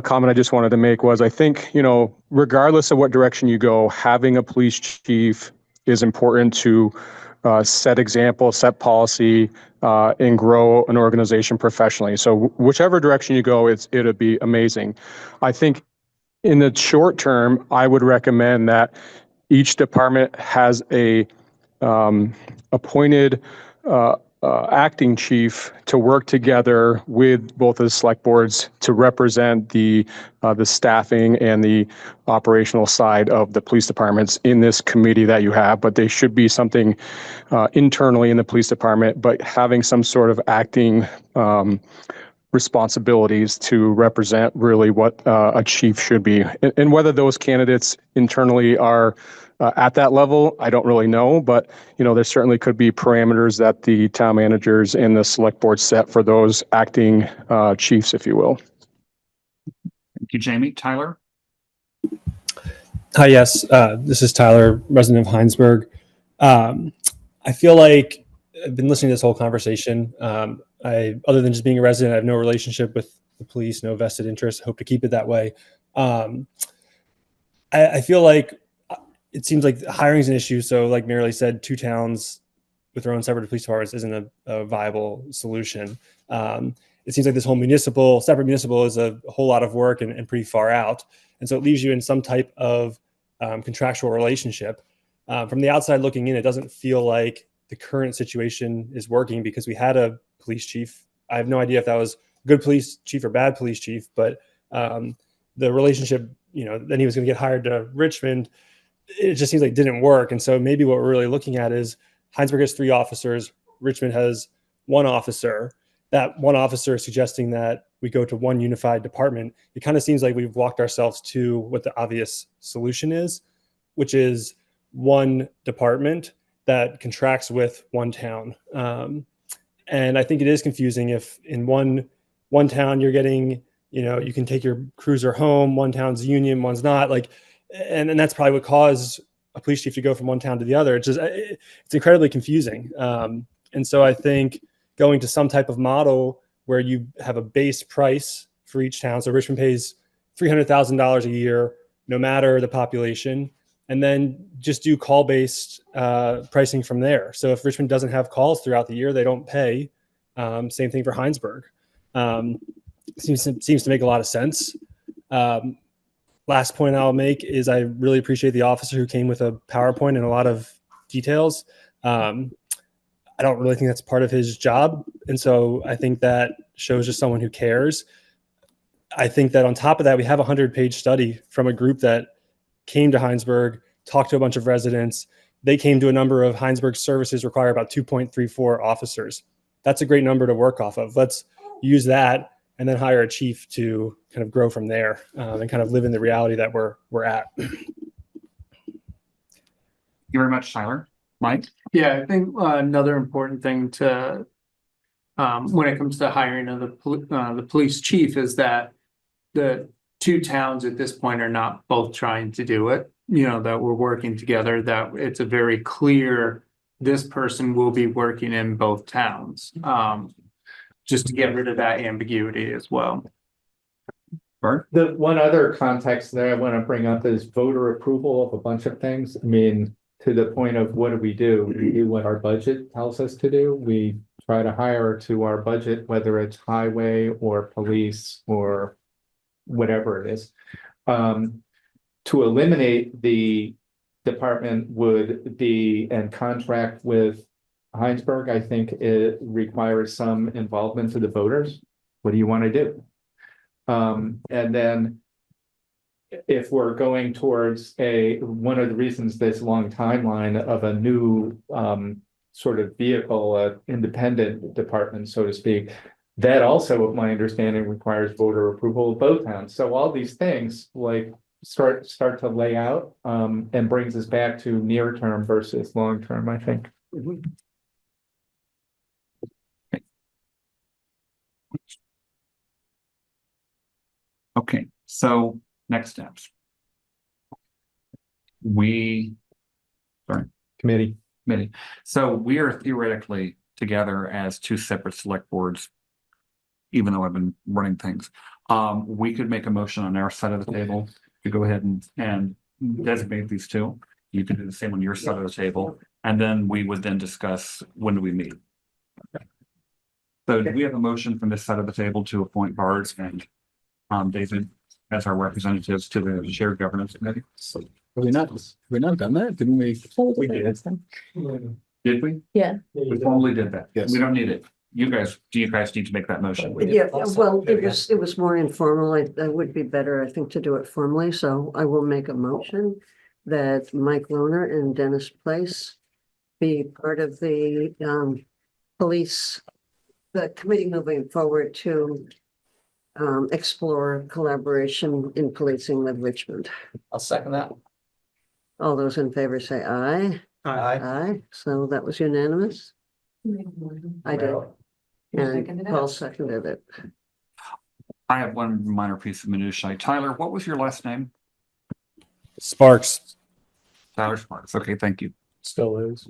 comment I just wanted to make was I think, regardless of what direction you go, having a police chief is important to set example, set policy, and grow an organization professionally. So whichever direction you go, it'll be amazing. I think in the short term, I would recommend that each department has a appointed acting chief to work together with both of the select boards to represent the staffing and the operational side of the police departments in this committee that you have. But they should be something internally in the police department, but having some sort of acting responsibilities to represent really what a chief should be. And whether those candidates internally are at that level, I don't really know, but there certainly could be parameters that the town managers and the select board set for those acting chiefs, if you will. Thank you, Jamie. Tyler? Hi, yes. This is Tyler, resident of Hinesburg. I feel like I've been listening to this whole conversation. Other than just being a resident, I have no relationship with the police, no vested interest. Hope to keep it that way. I feel like it seems like hiring is an issue. So like Marilee said, 2 towns with their own separate police departments isn't a viable solution. It seems like this whole separate municipal is a whole lot of work and pretty far out. And so it leaves you in some type of contractual relationship. From the outside looking in, it doesn't feel like the current situation is working because we had a police chief. I have no idea if that was a good police chief or bad police chief, but the relationship, then he was going to get hired to Richmond. It just seems like it didn't work. And so maybe what we're really looking at is Hinesburg has 3 officers. Richmond has 1 officer. That 1 officer is suggesting that we go to 1 unified department. It kind of seems like we've walked ourselves to what the obvious solution is, which is 1 department that contracts with 1 town. And I think it is confusing if in one town you're getting, you can take your cruiser home, 1 town's union, 1's not, and that's probably what caused a police chief to go from 1 town to the other. It's incredibly confusing. And so I think going to some type of model where you have a base price for each town. So Richmond pays $300,000 a year, no matter the population, and then just do call-based pricing from there. So if Richmond doesn't have calls throughout the year, they don't pay. Same thing for Hinesburg. Seems to make a lot of sense. Last point I'll make is I really appreciate the officer who came with a PowerPoint and a lot of details. I don't really think that's part of his job. And so I think that shows just someone who cares. I think that on top of that, we have a 100-page study from a group that came to Hinesburg, talked to a bunch of residents. They came to a number of Hinesburg services require about 2.34 officers. That's a great number to work off of. Let's use that and then hire a chief to kind of grow from there and kind of live in the reality that we're at. Thank you very much, Tyler. Mike? Yeah, I think another important thing to when it comes to hiring of the police chief is that the 2 towns at this point are not both trying to do it. that we're working together, that it's a very clear, this person will be working in both towns. Just to get rid of that ambiguity as well. Bert? The one other context that I want to bring up is voter approval of a bunch of things. I mean, to the point of what do? We do what our budget tells us to do. We try to hire to our budget, whether it's highway or police or whatever it is. To eliminate the department would be and contract with Hinesburg. I think it requires some involvement to the voters. What do you want to do? And then if we're going towards one of the reasons this long timeline of a new sort of vehicle, independent department, so to speak, that also, my understanding, requires voter approval of both towns. So all these things like start to lay out and brings us back to near term versus long term, I think. Okay, so next steps. Committee. So we are theoretically together as two separate select boards, even though I've been running things. We could make a motion on our side of the table to go ahead and designate these two. You can do the same on your side of the table, and then we would then discuss when do we meet. So do we have a motion from this side of the table to appoint Bart and David as our representatives to the shared governance committee? We not done that? Didn't we? We did. Did we? Yeah. We formally did that. Yes. We don't need it. Do you guys need to make that motion? Yeah, well, it was more informal. It would be better, I think, to do it formally. So I will make a motion that Mike Lohner and Dennis Place be part of the police, the committee moving forward to explore collaboration in policing with Richmond. I'll second that. All those in favor say aye. Aye. So that was unanimous. I did. And Paul seconded it. I have one minor piece of minutiae. Tyler, what was your last name? Sparks. Tyler Sparks. Okay, thank you. Still is.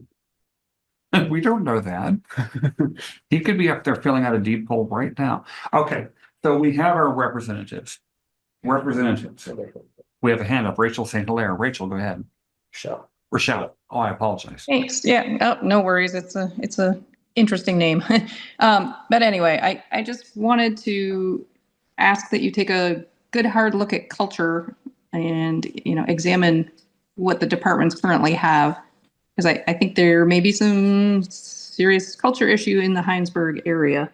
We don't know that. He could be up there filling out a deed poll right now. Okay, so we have our representatives. We have a hand up. Rachel St. Hilaire. Rachel, go ahead. Rochelle. Oh, I apologize. Thanks. Yeah. Oh, no worries. It's a interesting name. But anyway, I just wanted to ask that you take a good hard look at culture and, examine what the departments currently have. Because I think there may be some serious culture issue in the Hinesburg area,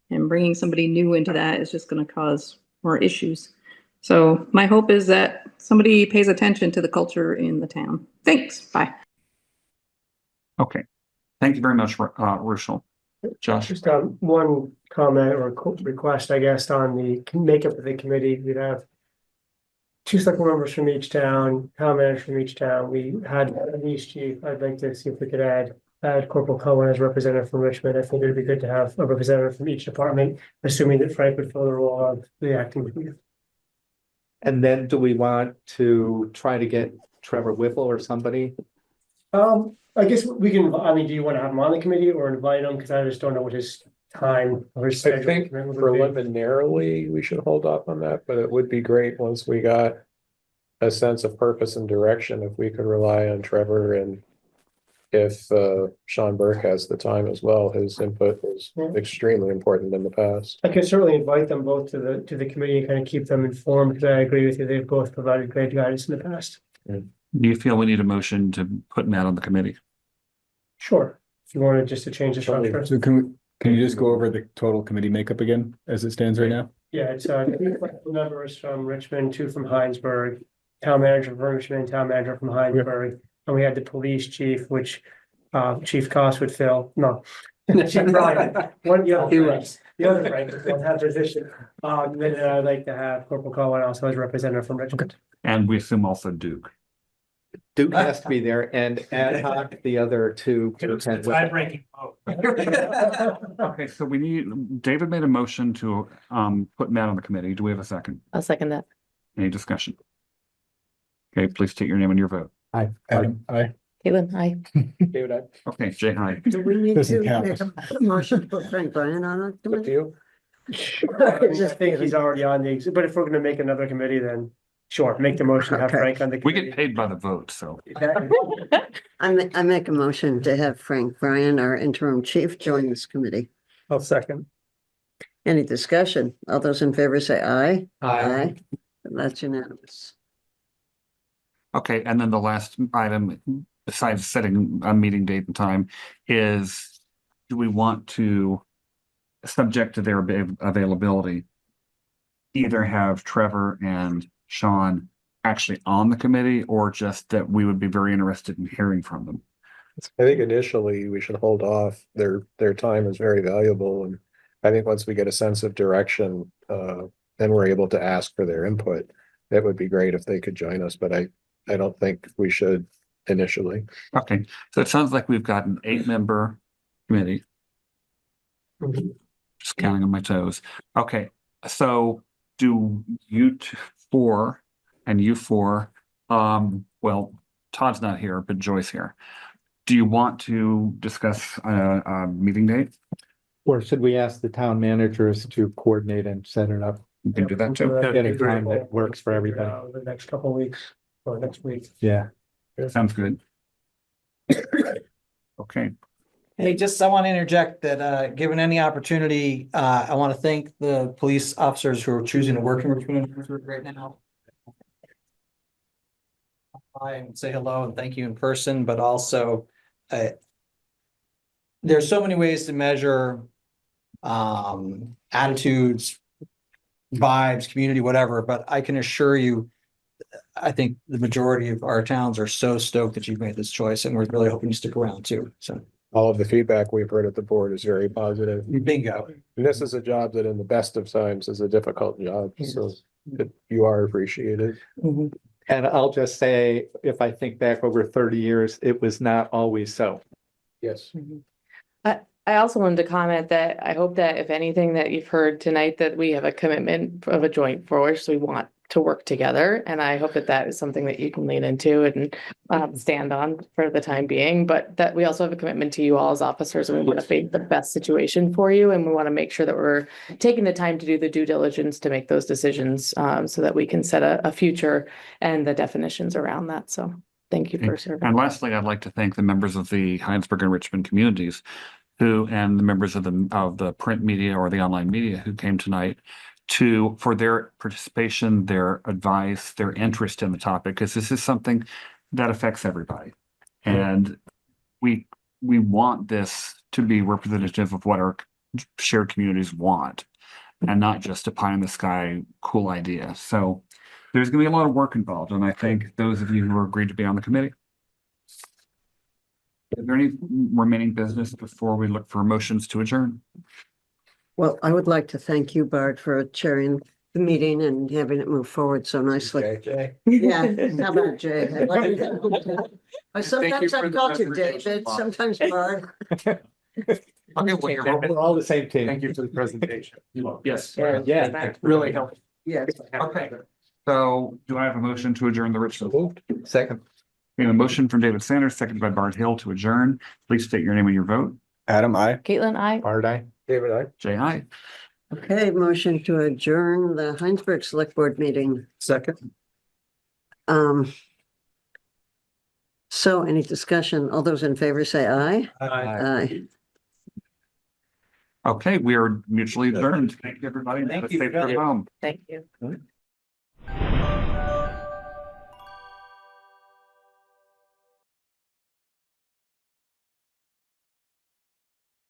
and bringing somebody new into that is just going to cause more issues. So my hope is that somebody pays attention to the culture in the town. Thanks. Bye. Okay. Thank you very much, Rochelle. Josh. Just one comment or request, I guess, on the makeup of the committee. We'd have two select members from each town, town manager from each town. We had a police chief. I'd like to see if we could add Corporal Cohen as representative from Richmond. I think it'd be good to have a representative from each department, assuming that Frank would fill the role of the acting chief. And then do we want to try to get Trevor Whipple or somebody? I guess we can, do you want to have him on the committee or invite him? Because I just don't know what his time or his schedule. I think preliminarily we should hold off on that, but it would be great once we got a sense of purpose and direction if we could rely on Trevor, and if Sean Burke has the time as well. His input was extremely important in the past. I can certainly invite them both to the committee and kind of keep them informed, because I agree with you. They've both provided great guidance in the past. Do you feel we need a motion to put Matt on the committee? Sure. If you wanted just to change the structure. So can you just go over the total committee makeup again as it stands right now? Yeah, it's 3 members from Richmond, 2 from Hinesburg, town manager from Richmond, town manager from Hinesburg, and we had the police chief, which Chief Cost would fill. No, Chief Ryan. The other Frank will have position. Then I'd like to have Corporal Cohen also as representative from Richmond. And we assume also Duke. Duke has to be there, and ad hoc the other two. Tie-breaking vote. Okay, so David made a motion to put Matt on the committee. Do we have a second? I'll second that. Any discussion? Okay, please state your name and your vote. Aye. Adam, aye. Caitlin, I. David, aye. Okay, Jay, aye. Do we need Doesn't to count. make a motion to put Frank Bryan on it? Up to you. I think he's already on the, but if we're gonna make another committee, then sure, make the motion, have Okay. Frank on the. We committee. get paid by the vote, so. I make a motion to have Frank Bryan, our interim chief, join this committee. I'll second. Any discussion? All those in favor say aye. Aye. That's unanimous. Okay, and then the last item, besides setting a meeting date and time, is do we want to, subject to their availability, either have Trevor and Sean actually on the committee, or just that we would be very interested in hearing from them? I think initially we should hold off. Their time is very valuable, and I think once we get a sense of direction, then we're able to ask for their input. That would be great if they could join us, but I don't think we should initially. Okay, so it sounds like we've got an 8-member committee. Just counting on my toes. Okay, so do you four and you four, well, Todd's not here, but Joy's here. Do you want to discuss a meeting date? Or should we ask the town managers to coordinate and set it up? You can do that too. At a time that works for everybody. The next couple of weeks, or next week. Yeah. Sounds good. Okay. Hey, I want to interject that, given any opportunity, I want to thank the police officers who are choosing to work in Richmond right now. Hi, and say hello and thank you in person, but also, there's so many ways to measure, attitudes, vibes, community, whatever, but I can assure you, I think the majority of our towns are so stoked that you've made this choice, and we're really hoping you stick around too, so. All of the feedback we've heard at the board is very positive. Bingo. And this is a job that in the best of times is a difficult job, so you are appreciated. And I'll just say, if I think back over 30 years, it was not always so. Yes. I also wanted to comment that I hope that if anything that you've heard tonight, that we have a commitment of a joint force. We want to work together. And I hope that that is something that you can lean into and stand on for the time being, but that we also have a commitment to you all as officers, and we want to make the best situation for you. And we want to make sure that we're taking the time to do the due diligence to make those decisions, so that we can set a future and the definitions around that. So thank you for serving. And lastly, I'd like to thank the members of the Hinesburg and Richmond communities and the members of the print media or the online media who came tonight for their participation, their advice, their interest in the topic, because this is something that affects everybody. And we want this to be representative of what our shared communities want, and not just a pie in the sky cool idea. So there's going to be a lot of work involved, and I thank those of you who agreed to be on the committee. Is there any remaining business before we look for motions to adjourn? Well, I would like to thank you, Bart, for chairing the meeting and having it move forward so nicely. Jay. Yeah, how about Jay? I like that. Sometimes for I've the called you presentation, David, Bob. sometimes Bart. Okay, We're all the same team. thank you for the presentation. Yes. Yeah. Really helpful. Yes. Okay, so do I have a motion to adjourn the Richmond? Second. We have a motion from David Sanders, seconded by Bart Hill to adjourn. Please state your name and your vote. Adam, aye. Caitlin, I. Bart, aye. David, aye. Jay, aye. Okay, motion to adjourn the Hinesburg Select Board meeting. Second. So any discussion? All those in favor say aye. Aye. Okay, we are mutually adjourned. Thank you, everybody. Thank Have a you. safe trip home. Thank you.